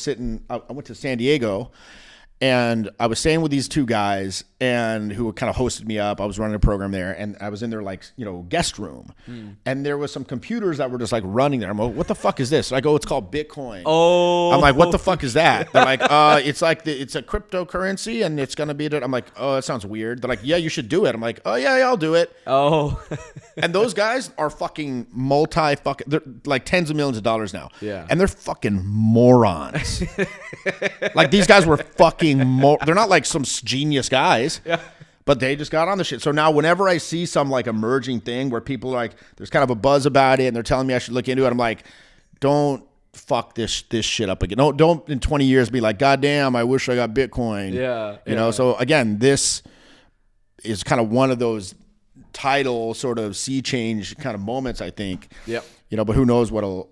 to San Diego, and I was staying with these two guys and who kind of hosted me up. I was running a program there, and I was in their guest room, and there was some computers that were just like running there. I'm like, what the fuck is this? And I go, it's called Bitcoin. Oh, I'm like, what the fuck is that? They're like, it's a cryptocurrency, and it's gonna be. I'm like, oh, that sounds weird. They're like, yeah, you should do it. I'm like, oh yeah, I'll do it. Oh, and those guys are fucking they're like tens of millions of dollars now. Yeah, and they're fucking morons. Like these guys were fucking being they're not like some genius guys. Yeah. But they just got on the shit. So now whenever I see some like emerging thing where people are like, there's kind of a buzz about it and they're telling me I should look into it, I'm like, don't fuck this shit up again. Don't in 20 years be like, God damn, I wish I got Bitcoin. Yeah. You know, so again, this is kind of one of those tidal sort of sea change kind of moments, I think. Yep. You know, but who knows what'll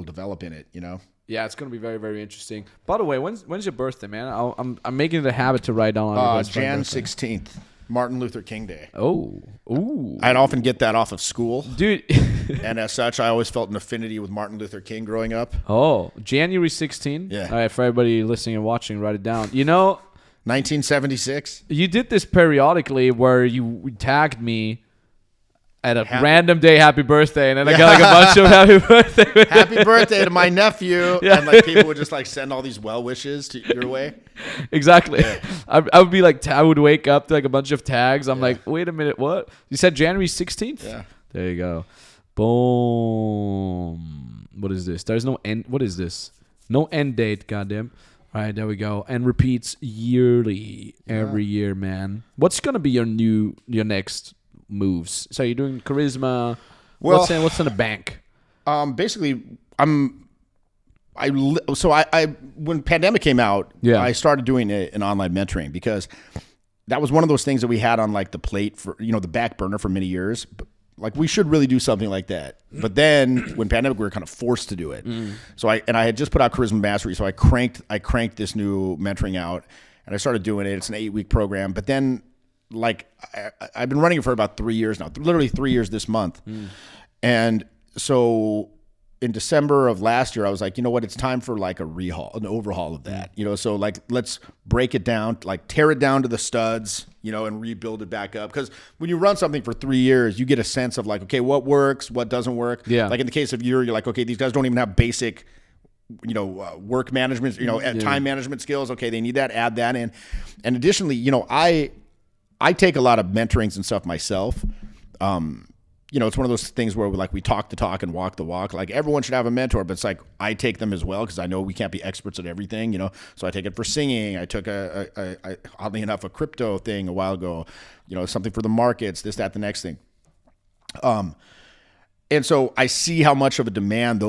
develop in it, you know? Yeah, it's gonna be very, very interesting. By the way, when's your birthday, man? I'm making it a habit to write down everybody's Jan birthday. 16th, Martin Luther King Day. Oh, ooh, I'd often get that off of school, dude. and as such, I always felt an affinity with Martin Luther King growing up. Oh, January 16th. Yeah. All right, for everybody listening and watching, write it down. You know, 1976. you did this periodically where you tagged me at a random day, happy birthday, and then I got like a bunch of happy birthday. Happy birthday to my nephew, Yeah. and like people would just like send all these well wishes to your way. Exactly. I would be like, I would wake up to like a bunch of tags. I'm like, wait a minute, what? You said January 16th? Yeah. There you go. Boom. What is this? There's no end. What is this? No end date, goddamn. All right, there we go. And repeats yearly, every year, man. What's gonna be your next moves? So you're doing charisma. Well, what's in the bank? Basically, when pandemic came out, Yeah. I started doing an online mentoring because that was one of those things that we had on like the plate for, you know, the back burner for many years. But, like we should really do something like that. But then when pandemic, we were kind of forced to do it. So I had just put out Charisma Mastery. So I cranked this new mentoring out and I started doing it. It's an 8-week program, but then like I've been running it for about 3 years now, literally 3 years this month. And so in December of last year, I was like, you know what? It's time for like an overhaul of that, you know? So like, let's break it down, like tear it down to the studs, you know, and rebuild it back up. Cause when you run something for 3 years, you get a sense of like, okay, what works, what doesn't work. Yeah. Like in the case of you're like, okay, these guys don't even have basic, you know, work management, you know, time management skills. Okay. They need that, add that in. And additionally, you know, I take a lot of mentorings and stuff myself. You know, it's one of those things where we talk the talk and walk the walk. Like everyone should have a mentor, but it's like I take them as well because I know we can't be experts at everything, you know. So I take it for singing. I took oddly enough, a crypto thing a while ago, you know, something for the markets, this, that, the next thing. And so I see how much of a demand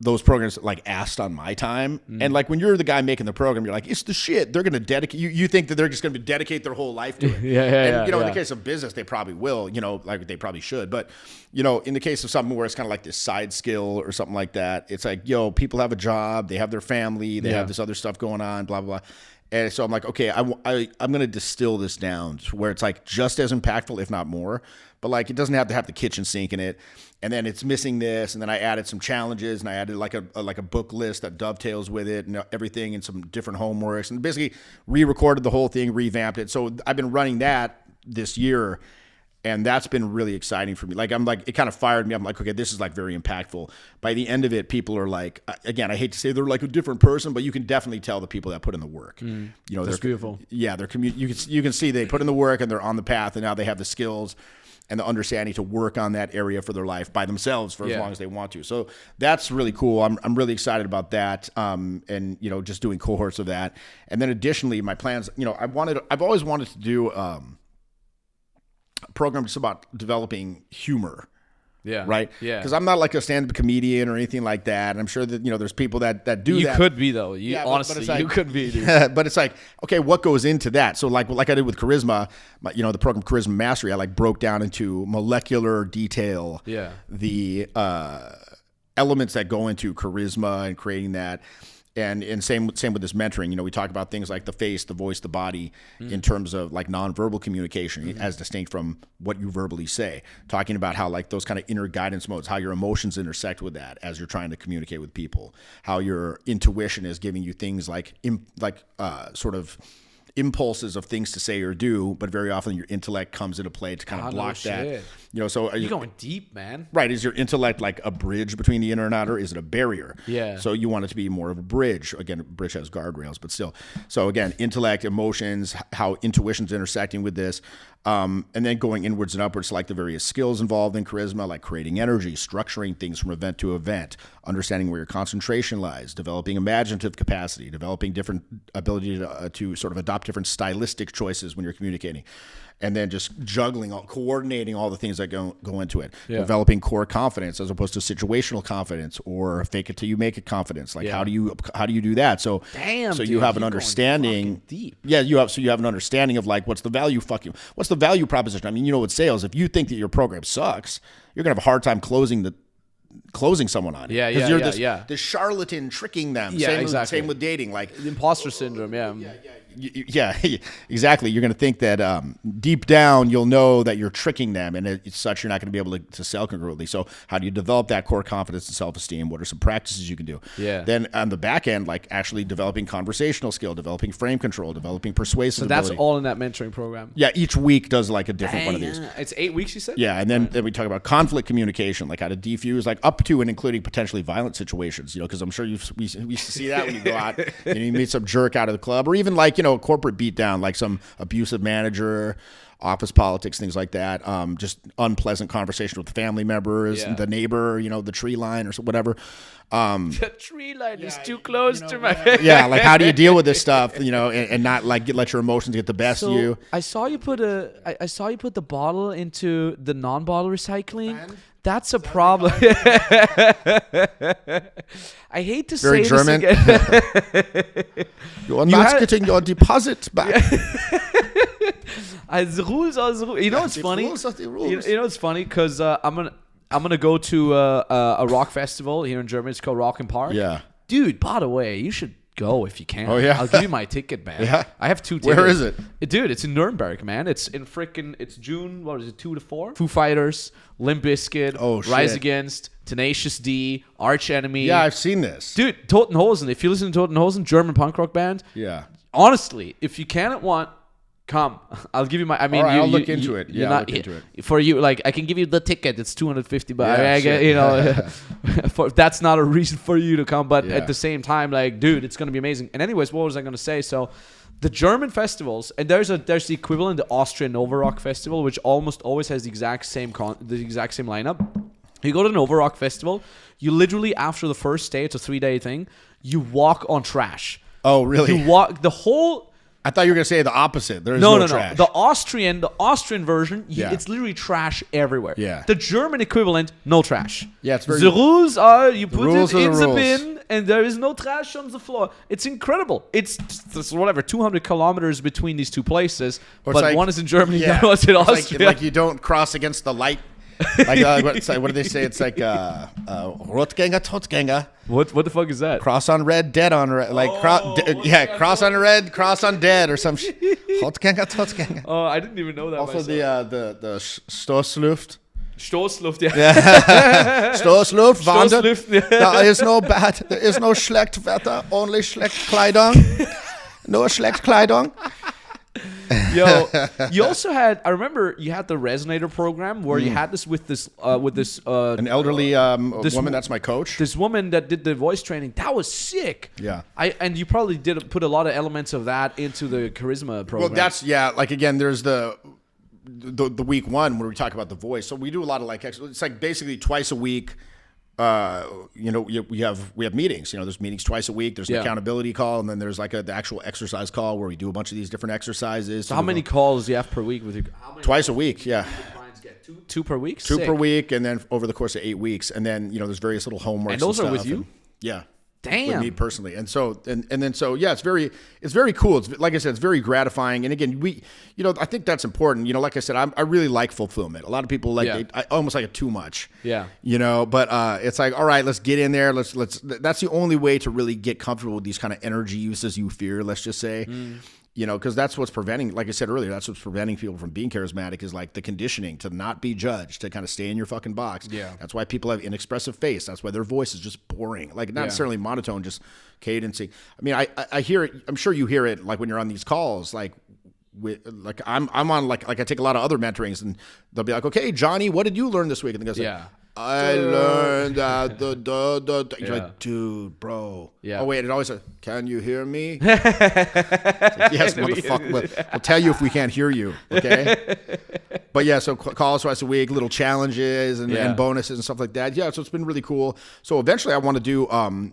those programs like asked on my time. And like when you're the guy making the program, you're like, it's the shit. They're going to dedicate, you think that they're just going to dedicate their whole life to it. And, you know, in the case of business, they probably will, you know, like they probably should. But, you know, in the case of something where it's kind of like this side skill or something like that, it's like, yo, people have a job, they have their family, they have this other stuff going on, blah, blah, blah. And so I'm like, okay, I'm going to distill this down to where it's like just as impactful, if not more. But like it doesn't have to have the kitchen sink in it. And then it's missing this. And then I added some challenges and I added like a book list that dovetails with it and everything and some different homeworks and basically re-recorded the whole thing, revamped it. So I've been running that this year. And that's been really exciting for me. Like, it kind of fired me. I'm like, okay, this is like very impactful. By the end of it, people are like, again, I hate to say they're like a different person, but you can definitely tell the people that put in the work. You know, that's beautiful. Yeah, you can see they put in the work and they're on the path, and now they have the skills and the understanding to work on that area for their life by themselves for as long as they want to. So that's really cool. I'm really excited about that. And you know, just doing cohorts of that. And then additionally, my plans. You know, I've always wanted to do program just about developing humor. Yeah. Right? Yeah. Because I'm not like a stand-up comedian or anything like that. And I'm sure that, you know, there's people that do that. You could be, though. Honestly, it's like, you could be, dude. But it's like, okay, what goes into that? So like I did with Charisma, you know, the program Charisma Mastery, I like broke down into molecular detail the elements that go into charisma and creating that. And same with this mentoring, you know, we talk about things like the face, the voice, the body in terms of like nonverbal communication as distinct from what you verbally say, talking about how like those kind of inner guidance modes, how your emotions intersect with that as you're trying to communicate with people, how your intuition is giving you things like sort of impulses of things to say or do, but very often your intellect comes into play to kind of block that. You know, so you're going deep, man. Right. Is your intellect like a bridge between the inner and outer? Is it a barrier? Yeah. So you want it to be more of a bridge. Again, a bridge has guardrails, but still. So again, intellect, emotions, how intuition's intersecting with this. And then going inwards and upwards, like the various skills involved in charisma, like creating energy, structuring things from event to event, understanding where your concentration lies, developing imaginative capacity, developing different ability to sort of adopt different stylistic choices when you're communicating. And then just juggling, coordinating all the things that go into it. Yeah. Developing core confidence as opposed to situational confidence or fake it till you make it confidence. Like how do you do that? So Damn, so dude, you have an you're understanding. going fucking deep. Yeah, you have an understanding of like what's the value proposition. I mean, with sales, if you think that your program sucks, you're gonna have a hard time closing someone on it. Yeah, 'Cause yeah, you're yeah, this charlatan tricking them. Yeah, exactly. Same with dating. Like The imposter syndrome, yeah. yeah, exactly. You're going to think that deep down you'll know that you're tricking them, and it's such you're not going to be able to sell congruently. So how do you develop that core confidence and self-esteem? What are some practices you can do? Yeah. Then on the back end, like actually developing conversational skill, developing frame control, developing persuasive So that's ability. all in that mentoring program. Yeah, each week does like a different one of these. It's 8 weeks, you said? Yeah, and then we talk about conflict communication, like how to defuse, like up to and including potentially violent situations. Because I'm sure we used to see that when you go out and you meet some jerk out of the club, or even like a corporate beatdown, like some abusive manager, office politics, things like that. Just unpleasant conversation with family members, the neighbor, the tree line or whatever. The tree line is too close to my Yeah, like how do you deal with this stuff? And not like let your emotions get the best of you. I saw you put I saw you put the bottle into the non-bottle recycling. That's a problem. I hate to Very say German. this again. You're not getting your deposit back. The rules are the rules. You know what's funny? Rules are the rules. You know what's funny? Because I'm gonna go to a rock festival here in Germany. It's called Rock and Park. Yeah. Dude, by the way, you should go if you can. Oh, yeah? I'll give you my ticket, man. Yeah? I have 2 tickets. Where is it? Dude, it's in Nuremberg, man. It's in it's June, 2 to 4? Foo Fighters, Limp Bizkit, Oh, shit. Rise Against, Tenacious D, Arch Enemy. Yeah, I've seen this. Dude, Toten Hosen. If you listen to Toten Hosen, German punk rock band. Yeah. Honestly, if you cannot want, come. I'll give you my. I mean, All right, you, I'll you- look into you- it. you're Yeah, not- I'll look into it. For you, like I can give you the ticket. It's $250, but Yeah, shit. that's not a reason for you to come. But Yeah. at the same time, like, dude, it's gonna be amazing. And anyways, what was I gonna say? So, the German festivals, and there's the equivalent, the Austrian Nova Rock Festival, which almost always has the exact same lineup. You go to Nova Rock Festival, you literally after the first day, it's a 3-day thing. You walk on trash. Oh, really? You walk the whole. I thought you were going to say the opposite. There is No. trash. The Austrian version, Yeah. it's literally trash everywhere. Yeah. The German equivalent, no trash. Yeah, it's very- The rules are you put rules it are in the the rules. bin, and there is no trash on the floor. It's incredible. It's whatever 200 kilometers between these two places, Or it's but like- one is in Germany, the Yeah. other one's in It's Austria. like you don't cross against the light. What do they say? It's like Rotgänger, Totgänger. What the fuck is that? Cross on red, dead on red. Like, cross on red, cross on dead or some shit. Rotgänger, Totgänger. Oh, I didn't even know that. Also myself. the Stoßluft. Stoßluft, yeah. Stoßluft, wandert. Stoßluft, yeah. There is no schlecht Wetter, only schlecht Kleidung. No schlecht Kleidung. Yo, you also had. I remember you had the Resonator program where you had this with this An elderly woman that's my coach. this woman that did the voice training. That was sick. Yeah. And you probably did put a lot of elements of that into the charisma program. Well, that's like again, there's the week one where we talk about the voice. So we do a lot of it's like basically twice a week. We have meetings. There's meetings twice a week. There's an accountability call, and then there's like the actual exercise call where we do a bunch of these different exercises. So how many calls do you have per week with your? Twice a week, yeah. Clients get two per week. Two Sick. per week, and then over the course of 8 weeks, and then there's various little homeworks. And those are with stuff, you? and- yeah. Damn. With me personally, and so and then it's very cool. It's like I said, it's very gratifying. And again, I think that's important. Like I said, I really like fulfillment. A lot of people I almost like it too much. Yeah. But it's like, all right, let's get in there. Let's. That's the only way to really get comfortable with these kind of energy uses you fear. Let's just say. Because that's what's preventing, like I said earlier, that's what's preventing people from being charismatic is like the conditioning to not be judged, to kind of stay in your fucking box. Yeah. That's why people have inexpressive face. That's why their voice is just boring. Like not necessarily monotone, just cadencing. I mean, I hear it. I'm sure you hear it like when you're on these calls, I'm on like I take a lot of other mentorings and they'll be like, okay, Johnny, what did you learn this week? And the guy goes, Yeah. I learned that the you're Yeah. like, dude, bro. Yeah. Oh wait, it always says, can you hear me? It's like, yes, motherfucker. We'll tell you if we can't hear you. Okay. But yeah, so call us twice a week, little challenges and bonuses and stuff like that. Yeah, so it's been really cool. So eventually, I want to do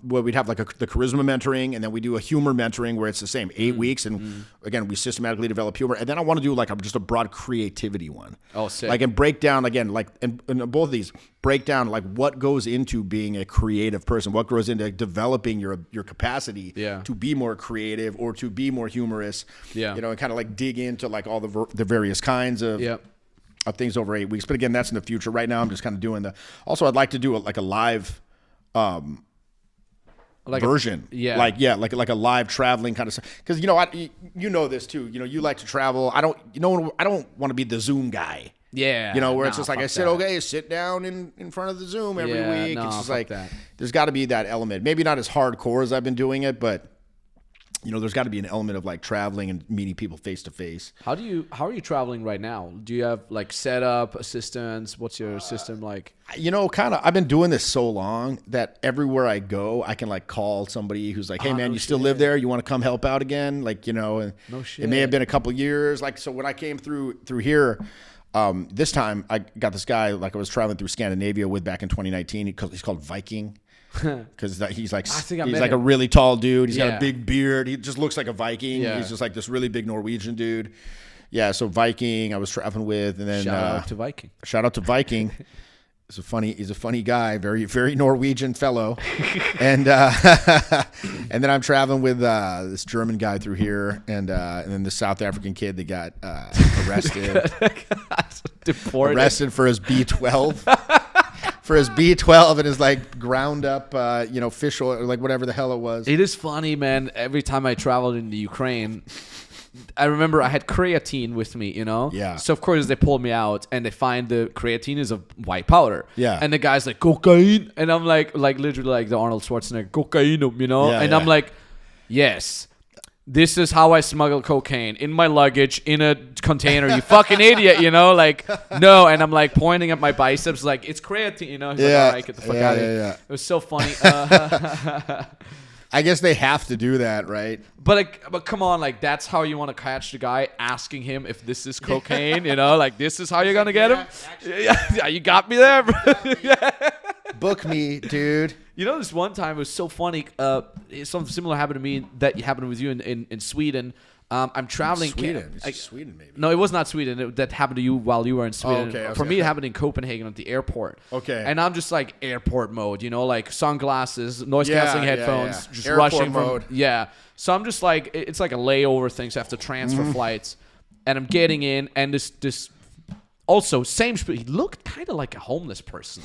where we'd have like the charisma mentoring, and then we do a humor mentoring where it's the same 8 weeks, and again we systematically develop humor, and then I want to do like just a broad creativity one. Oh, sick. Like and break down again, like in both of these, break down like what goes into being a creative person, what goes into developing your capacity to be more creative or to be more humorous. Yeah. You know, and kind of like dig into like all the various kinds of things over 8 weeks. But again, that's in the future. Right now, I'm just kind of doing also, I'd like to do like a live version. Like a live traveling kind of stuff. Because, you know this too. You know, you like to travel. I don't want to be the Zoom guy. Yeah. You know, where it's just like I said, okay, sit down in front of the Zoom every week. No, it's just fuck like that. There's got to be that element. Maybe not as hardcore as I've been doing it, but you know, there's got to be an element of like traveling and meeting people face to face. How are you traveling right now? Do you have like setup, assistance? What's your system like? You know, kind of, I've been doing this so long that everywhere I go, I can like call somebody who's like, hey man, you still live there? You want to come help out again? Like, you know, and No shit. it may have been a couple years. Like, so when I came through here, this time I got this guy, like I was traveling through Scandinavia with back in 2019. He's called Viking. Because he's like a really tall dude. He's got a big beard. He just looks like a Viking. Yeah. He's just like this really big Norwegian dude. Yeah, so Viking I was traveling with, and then Shout out to Viking. Shout out to Viking. He's a funny guy, very very Norwegian fellow, and and then I'm traveling with this German guy through here, and then the South African kid that got arrested, arrested for his B12. For his B12 and his like ground up, fish oil, or like whatever the hell it was. It is funny, man. Every time I traveled in the Ukraine, I remember I had creatine with me, you know? Yeah. So, of course, they pull me out and they find the creatine is a white powder. Yeah. And the guy's like, cocaine. And I'm like literally like the Arnold Schwarzenegger, cocaine, you know? Yeah, and yeah. I'm like, yes. This is how I smuggle cocaine in my luggage in a container. You fucking idiot, you know? Like, no. And I'm like pointing at my biceps, like, it's creatine, you know? He's like, all right, get the fuck out of here. Yeah. It was so funny. I guess they have to do that, right? But come on, like, that's how you want to catch the guy, asking him if this is cocaine, you know? Like, this is how you're going to get him? Yeah, you got me there, bro. Book me, dude. You know, this one time it was so funny. Something similar happened to me that happened with you in Sweden. I'm traveling. Sweden. It's Sweden, maybe. No, it was not Sweden. That happened to you while you were in Sweden. Okay. For me, it happened in Copenhagen at the airport. Okay. And I'm just like airport mode, you know, like sunglasses, noise canceling headphones, just airport rushing mode. So I'm just like, it's like a layover thing. So I have to transfer flights, and I'm getting in, and this also same. He looked kind of like a homeless person.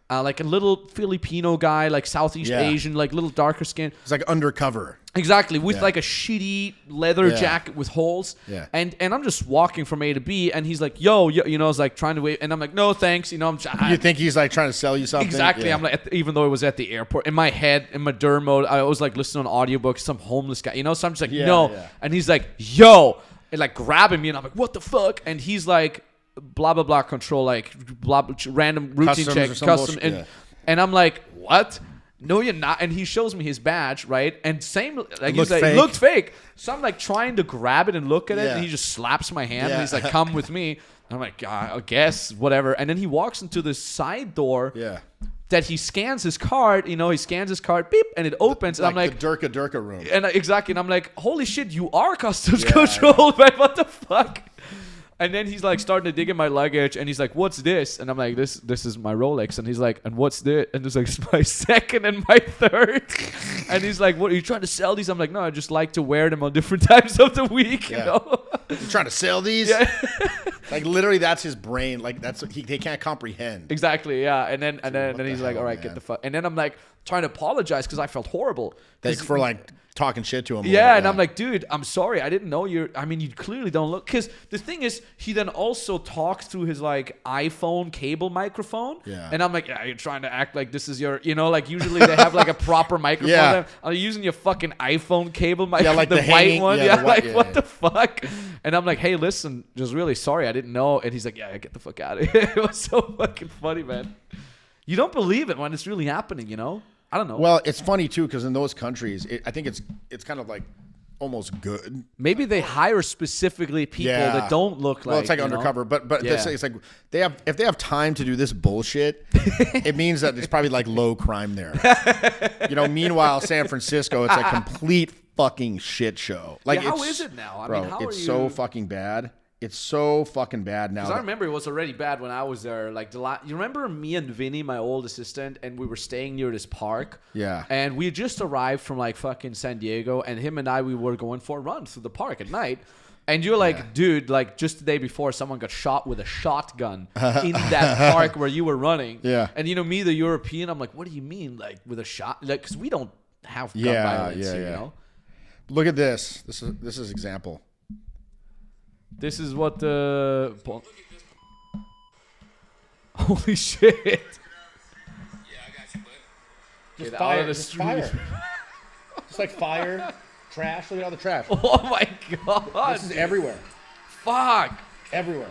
Like a little Filipino guy, like Southeast Asian, like little darker skin. It's like undercover. Exactly, with like a shitty leather jacket with holes. Yeah. And I'm just walking from A to B, and he's like, yo, you know, I was like trying to wait, and I'm like, no, thanks, you know, You think he's like trying to sell you something? Exactly. Yeah. I'm like, even though it was at the airport, in my head, in my derm mode, I was like listening on audiobooks, some homeless guy, you know, so I'm just like, no. Yeah. And he's like, yo, and like grabbing me, and I'm like, what the fuck? And he's like, blah, blah, blah, control, like, blah, blah random routine Customs check, or some custom. bullshit. And I'm like, what? No, you're not. And he shows me his badge, right? And same, like, he's like, fake. it looked fake. So I'm like trying to grab it and look at it, Yeah. and he just slaps my hand, and Yeah. he's like, come with me. And I'm like, I guess, whatever. And then he walks into this side door that he scans his card, you know, he scans his card, beep, and it opens. And I'm like, the Durka room. and exactly. And I'm like, holy shit, you are customs control, man. What the fuck? And then he's like starting to dig in my luggage, and he's like, "What's this?" And I'm like, "This is my Rolex." And he's like, "And what's this?" And it's like, "It's my second and my third." And he's like, "What are you trying to sell these?" I'm like, "No, I just like to wear them on different times of the week." You know? You trying to sell these? Yeah. Like literally, that's his brain. Like that's they can't comprehend. Exactly. Yeah. And then he's like, hell, "All right, man? get the fuck." And then I'm like trying to apologize because I felt horrible. Thanks for like talking shit to him. Yeah, and I'm like, dude, I'm sorry. I didn't know you clearly don't look. Because the thing is, he then also talks through his like iPhone cable microphone. Yeah. And I'm like, yeah, you're trying to act like this is your, you know, like usually they have like a proper microphone. Yeah. Are you using your fucking iPhone cable microphone? Yeah, like the white hanging- one. yeah, Yeah, the white- like yeah, what yeah. the fuck? And I'm like, hey, listen, just really sorry. I didn't know. And he's like, yeah, get the fuck out of here. It was so fucking funny, man. You don't believe it when it's really happening, you know? I don't know. Well, it's funny too because in those countries, I think it's kind of like almost good. Maybe they hire specifically people that don't look like. Well, it's like undercover, but it's like if they have time to do this bullshit, it means that it's probably like low crime there. Meanwhile, San Francisco, it's a complete fucking shit show. Like, how is it now? I mean, it's so fucking bad. It's so fucking bad now. Because I remember it was already bad when I was there. Like you remember me and Vinny, my old assistant, and we were staying near this park. Yeah. And we just arrived from like fucking San Diego, and him and I, we were going for a run through the park at night. And you're like, dude, like just the day before, someone got shot with a shotgun in that park where you were running. Yeah. And me, the European, I'm like, what do you mean, like with a shot? Like, because we don't have gun violence, you know. Look at this. This is example. This is what the... Holy shit. Yeah, I got you, bud. Just Get fire. out of the Just street. fire. Just like fire, trash. Look at all the trash. Oh my god. This is everywhere. Fuck. Everywhere.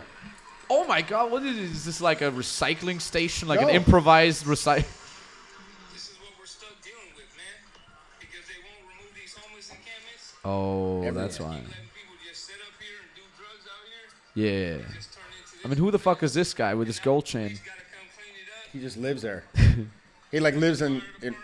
Oh my god. What is this, like a recycling station? Like No. an improvised recycle? This is what we're stuck dealing with, man. Because they won't remove these homeless encampments. Oh, Everywhere. that's why. Letting people just sit up here and do drugs out here. Yeah. Just turn into I mean, who the fuck is this guy with his gold chain? Just gotta come clean it up. He just lives there. He like lives in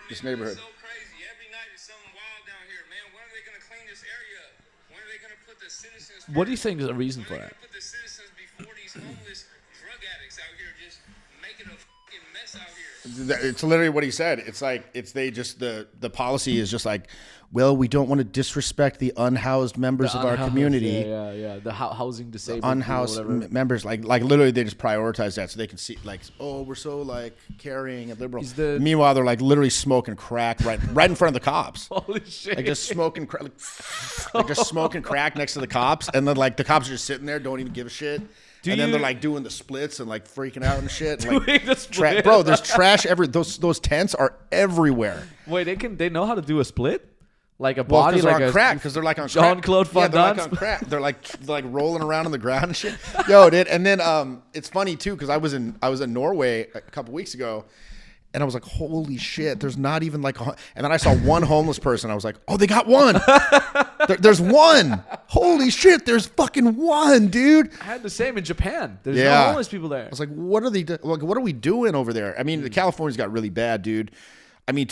this neighborhood. So crazy. Every night is something wild down here, man. When are they gonna clean this area up? When are they gonna put the citizens? What do you think is the reason for When are they that? gonna put the citizens before these homeless drug addicts out here just making a fucking mess out here? It's literally what he said. It's like the policy is just like, well, we don't want to disrespect the unhoused members of our community. Yeah. The housing disabled. Unhoused members, like literally, they just prioritize that so they can see, like, oh, we're so like caring and liberal. Meanwhile, they're like literally smoking crack right in front of the cops. Holy shit. Like just smoking crack, like just smoking crack next to the cops, and then like the cops are just sitting there, don't even give a shit. And then they're like doing the splits and like freaking out and shit. And, Doing the split? bro, there's trash those tents are everywhere. Wait, they know how to do a split? Like a Well, body, because like they're on a crack, because they're like on Jean-Claude crack. Van Yeah, they're like Damme. on crack. They're like rolling around on the ground and shit. Yo, dude. And then it's funny too because I was in Norway a couple weeks ago, and I was like, holy shit, there's not even like and then I saw one homeless person. I was like, oh, they got one. There's one. Holy shit, there's fucking one, dude. I had the same in Japan. There's no homeless people there. I was like, what are they? Like, what are we doing over there? I mean, California's got really bad, dude. I mean,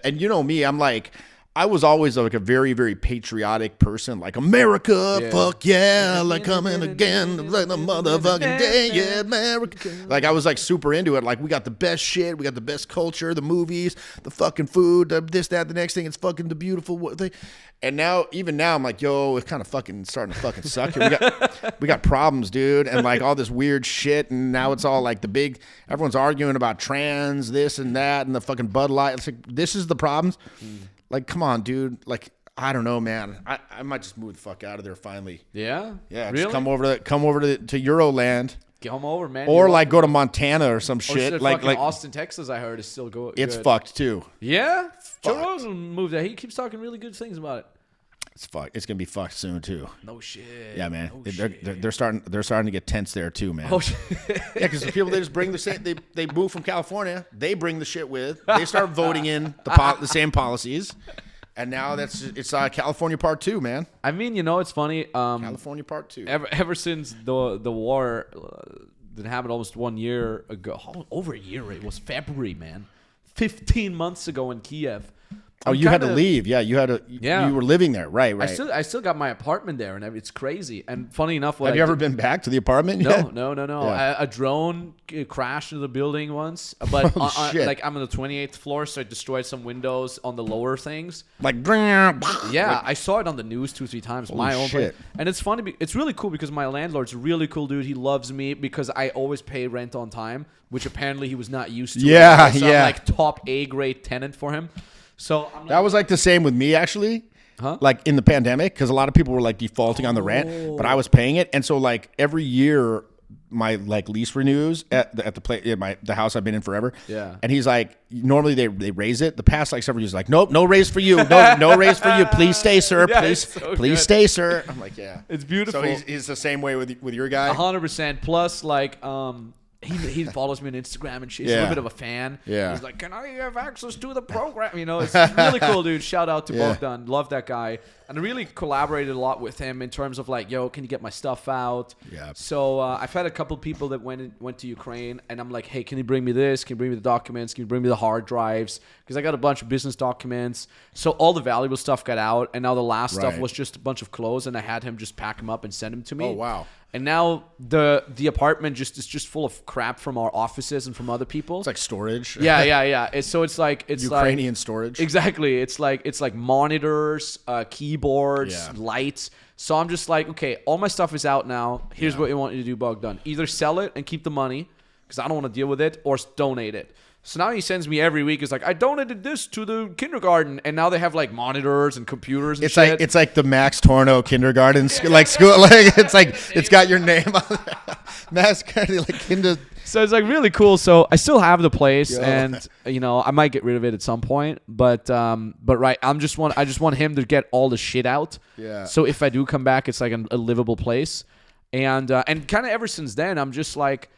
and you know me, I'm like, I was always like a very, very patriotic person, like America, fuck yeah, like coming again, like the motherfucking day, yeah, America. Like I was like super into it. Like we got the best shit, we got the best culture, the movies, the fucking food, this, that, the next thing. It's fucking the beautiful thing. And now, even now, I'm like, yo, it's kind of fucking starting to fucking suck here. We got problems, dude, and like all this weird shit. And now it's all like everyone's arguing about trans, this and that, and the fucking Bud Light. It's like this is the problems. Like, come on, dude. Like, I don't know, man. I might just move the fuck out of there finally. Yeah? Yeah, Really? just come over to Euroland, Come over, man. or like go to Montana or some shit. Or like Austin, Texas, I heard is still good. it's fucked too. Yeah? Joe fucked. Rogan moved there. He keeps talking really good things about it. It's fucked. It's gonna be fucked soon too. No shit. Yeah, man. No They're starting to get tense there too, man. Oh shit. Yeah, because the people they just bring the same. They move from California. They bring the shit with. They start voting in the same policies. And now it's California Part 2, man. I mean, it's funny. California Part 2. Ever since the war that happened almost 1 year ago, over a year, it was February, man. 15 months ago in Kiev. Oh, you had to leave. Yeah, you had to. Yeah, you were living there, right? I still got my apartment there, and it's crazy. And funny enough, have you ever been back to the apartment? No, yet? no. Yeah. A drone crashed into the building once, but shit. like I'm on the 28th floor, so it destroyed some windows on the lower things. Like, yeah, I saw it on the news 2-3 times. My own shit. place. And it's funny. It's really cool because my landlord's a really cool dude. He loves me because I always pay rent on time, which apparently he was not used to. Yeah, so yeah. I'm like top A grade tenant for him. So I'm that was like the same with me actually. Huh? Like in the pandemic, because a lot of people were like defaulting on the rent, but I was paying it, and so like every year my like lease renews at the place, the house I've been in forever. Yeah. And he's like, normally they raise it. The past like several years, like, nope, no raise for you, no raise for you. Please stay, sir. Yeah, please, it's so please good. stay, sir. I'm like, yeah, It's beautiful. So he's the same way with your guy. 100%. Plus, like, he follows me on Instagram and shit. He's a Yeah. little bit of a fan. Yeah. He's like, can I have access to the program? You know, it's really cool, dude. Shout out to Yeah. Bogdan. Love that guy. And I really collaborated a lot with him in terms of like, yo, can you get my stuff out? Yeah. So I've had a couple people that went to Ukraine, and I'm like, hey, can you bring me this? Can you bring me the documents? Can you bring me the hard drives? Because I got a bunch of business documents. So all the valuable stuff got out, and now the last stuff Right. was just a bunch of clothes, and I had him just pack them up and send them to me. Oh, wow. And now the apartment is just full of crap from our offices and from other people. It's like storage. Yeah. It's like Ukrainian storage. Exactly. It's like monitors, keyboards, Yeah. lights. So I'm just like, okay, all my stuff is out now. Here's what we want you to do, Bogdan. Either sell it and keep the money, because I don't want to deal with it, or donate it. So now he sends me every week. It's like, I donated this to the kindergarten, and now they have like monitors and computers and It's shit. like it's like the Max Tornow kindergarten like school. Like it's got your name on it. Max like kinder. So it's like really cool. So I still have the place, Yo. and I might get rid of it at some point. But right, I just want him to get all the shit out. Yeah. So if I do come back, it's like a livable place, and kind of ever since then, I'm just like.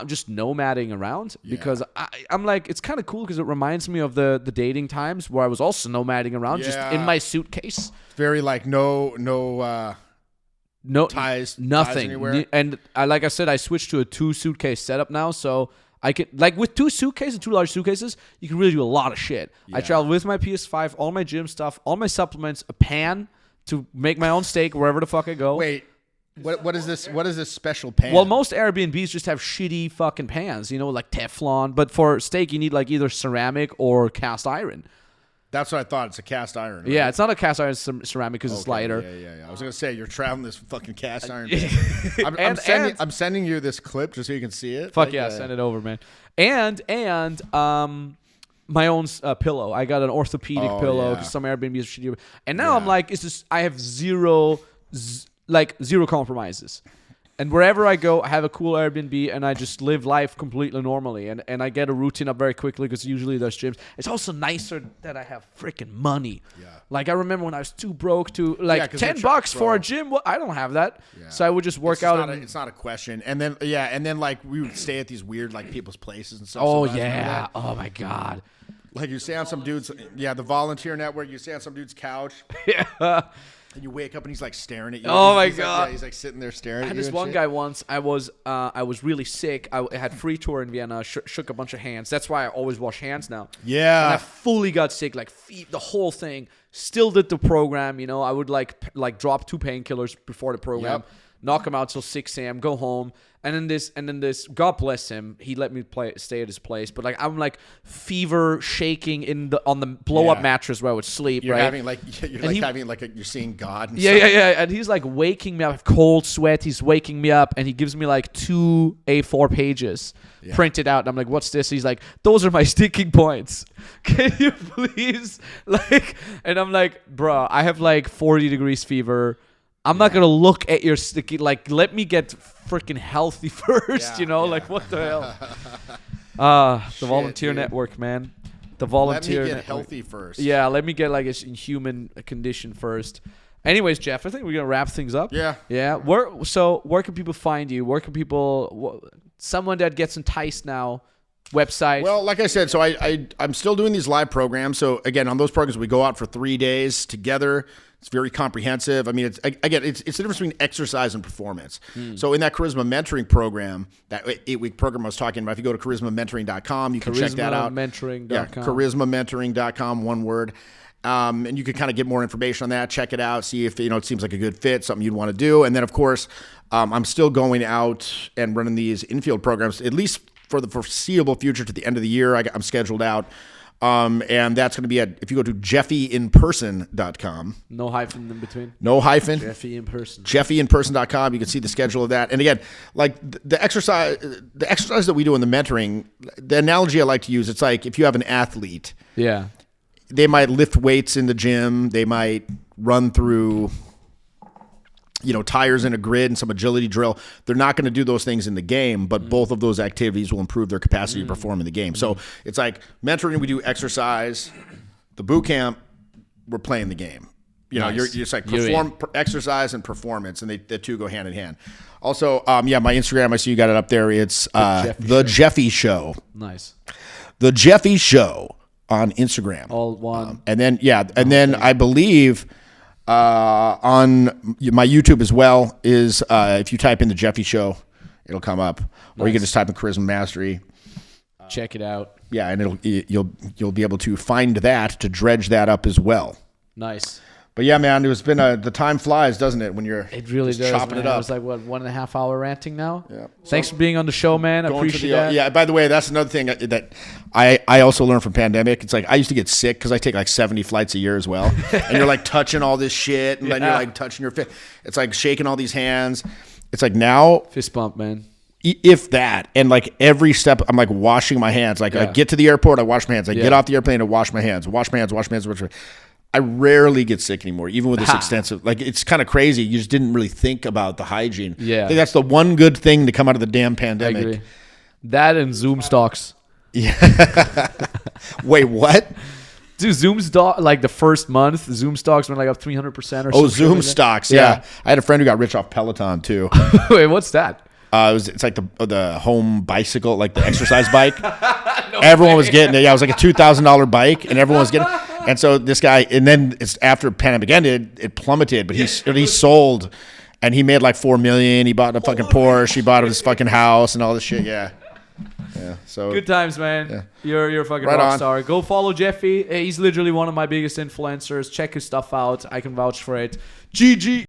Just nomading around because I'm like, it's kind of cool because it reminds me of the dating times where I was also nomading around just in my suitcase. Very like no ties Nothing. anywhere. And like I said, I switched to a 2 suitcase setup now. So I can, like with 2 suitcases, 2 large suitcases, you can really do a lot of shit. I travel with my PS5, all my gym stuff, all my supplements, a pan to make my own steak wherever the fuck I go. Wait, what is this? What is this special pan? Well, most Airbnbs just have shitty fucking pans, like Teflon. But for steak, you need like either ceramic or cast iron. That's what I thought. It's a cast iron. Right? Yeah, it's not a cast iron, it's ceramic because it's lighter. Yeah. I was gonna say you're traveling this fucking cast iron. And- I'm sending you this clip just so you can see it. Fuck Like, yeah, send it over, man. And my own pillow. I got an orthopedic pillow because some Airbnbs are shitty. And now I'm like, I have zero compromises. And wherever I go, I have a cool Airbnb, and I just live life completely normally. And I get a routine up very quickly because usually there's gyms. It's also nicer that I have freaking money. Yeah. Like I remember when I was too broke to like 'cause $10 for a gym. Well, I don't have that. Yeah. So I would just work out. It's not a question. And then like we would stay at these weird like people's places and stuff. Oh sometimes, remember yeah. that? Oh my God. Like you stay on some dude's the volunteer network. You stay on some dude's couch. Yeah. And you wake up and he's like staring at you. Oh my He's God! Like, he's like sitting there staring I at had you. this and one shit. guy once. I was really sick. I had free tour in Vienna. Shook a bunch of hands. That's why I always wash hands now. Yeah. And I fully got sick, like the whole thing. Still did the program. I would like drop 2 painkillers before the program, knock him out till 6 a.m. Go home, and then this. God bless him. He let me stay at his place, but like I'm like fever shaking on the blow up mattress where I would sleep. You're right? having like you're seeing God. And Yeah, stuff. yeah. And he's like waking me up. I have cold sweat. He's waking me up, and he gives me like 2 A4 pages printed out. And I'm like, "What's this?" He's like, "Those are my sticking points. Can you please like?" And I'm like, "Bruh, I have like 40 degrees fever. I'm not gonna look at your sticky. Like, let me get freaking healthy first. Like what the hell?" The volunteer dude. network, man. The volunteer. Let me get network. healthy first. Yeah, let me get like a human condition first. Anyways, Jeff, I think we're gonna wrap things up. Yeah. Where can people find you? Where can people? Someone that gets enticed now. Website. Well, like I said, so I'm still doing these live programs. So again, on those programs, we go out for 3 days together. It's very comprehensive. I mean, it's the difference between exercise and performance. So in that Charisma Mentoring program, that 8-week program I was talking about, if you go to charismamentoring.com, you can check that out. Charismamentoring.com. Yeah, charismamentoring.com, one word. And you can kind of get more information on that, check it out, see if it seems like a good fit, something you'd want to do. And then, of course, I'm still going out and running these infield programs, at least for the foreseeable future to the end of the year. I'm scheduled out. And that's going to be if you go to jeffyinperson.com. No hyphen in between. No hyphen. Jeffy in person. jeffyinperson.com. You can see the schedule of that. And again, like the exercise that we do in the mentoring, the analogy I like to use, it's like if you have an athlete, Yeah. they might lift weights in the gym. They might run through, tires in a grid and some agility drill. They're not going to do those things in the game, but both of those activities will improve their capacity to perform in the game. So it's like mentoring, we do exercise. The boot camp, we're playing the game. You know, Nice. you're it's like You're exercise and performance, and the two go hand in hand. Also, yeah, my Instagram, I see you got it up there. It's the Jeffy Show. Nice. The Jeffy Show on Instagram. All one. And then I believe on my YouTube as well is if you type in the Jeffy Show, it'll come up, or you can just type in Charisma Mastery. Check it out. Yeah, and you'll be able to find that to dredge that up as well. Nice. But yeah, man, it's been the time flies, doesn't it? When you're It really just does, chopping man. it up. It was like, what, 1.5 hour ranting now? Yeah. Thanks for being on the show, man. I Going to appreciate the- that. Yeah. By the way, that's another thing that I also learned from pandemic. It's like I used to get sick because I take like 70 flights a year as well, and you're like touching all this shit, and then you're like touching your fit. It's like shaking all these hands. It's like now, Fist bump, man. if that, and like every step, I'm like washing my hands. Like I Yeah. get to the airport, I wash my hands. I get Yeah. off the airplane, I wash my hands. Wash my hands. Wash my hands. Wash my hands. I rarely get sick anymore, even with this extensive. Like it's kind of crazy. You just didn't really think about the hygiene. Yeah. I think that's the one good thing to come out of the damn I pandemic. agree. That and Zoom stocks. Wait, what? Dude, Zoom stock, like the first month, Zoom stocks went like up 300% or something. Oh, Zoom like that. stocks. Yeah. I had a friend who got rich off Peloton too. Wait, what's that? It's like the home bicycle, like the exercise bike. Everyone was getting it. Yeah, it was like a $2,000 bike, and everyone was getting. And so this guy, and then it's after pandemic ended, it plummeted. But he sold, and he made like $4 million. He bought a fucking Porsche. He bought his fucking house and all this shit. Yeah. So Good times, man. You're a fucking Right rock on. star. Go follow Jeffy. He's literally one of my biggest influencers. Check his stuff out. I can vouch for it. GG.